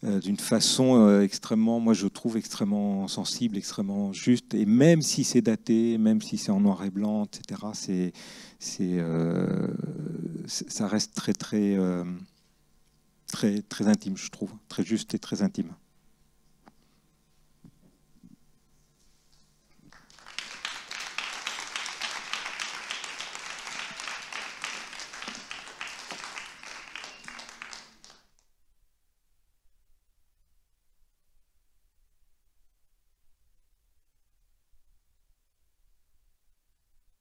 d'une façon extrêmement, moi je trouve extrêmement sensible, extrêmement juste, et même si c'est daté, même si c'est en noir et blanc, etc., ça reste très intime, je trouve, très juste et très intime.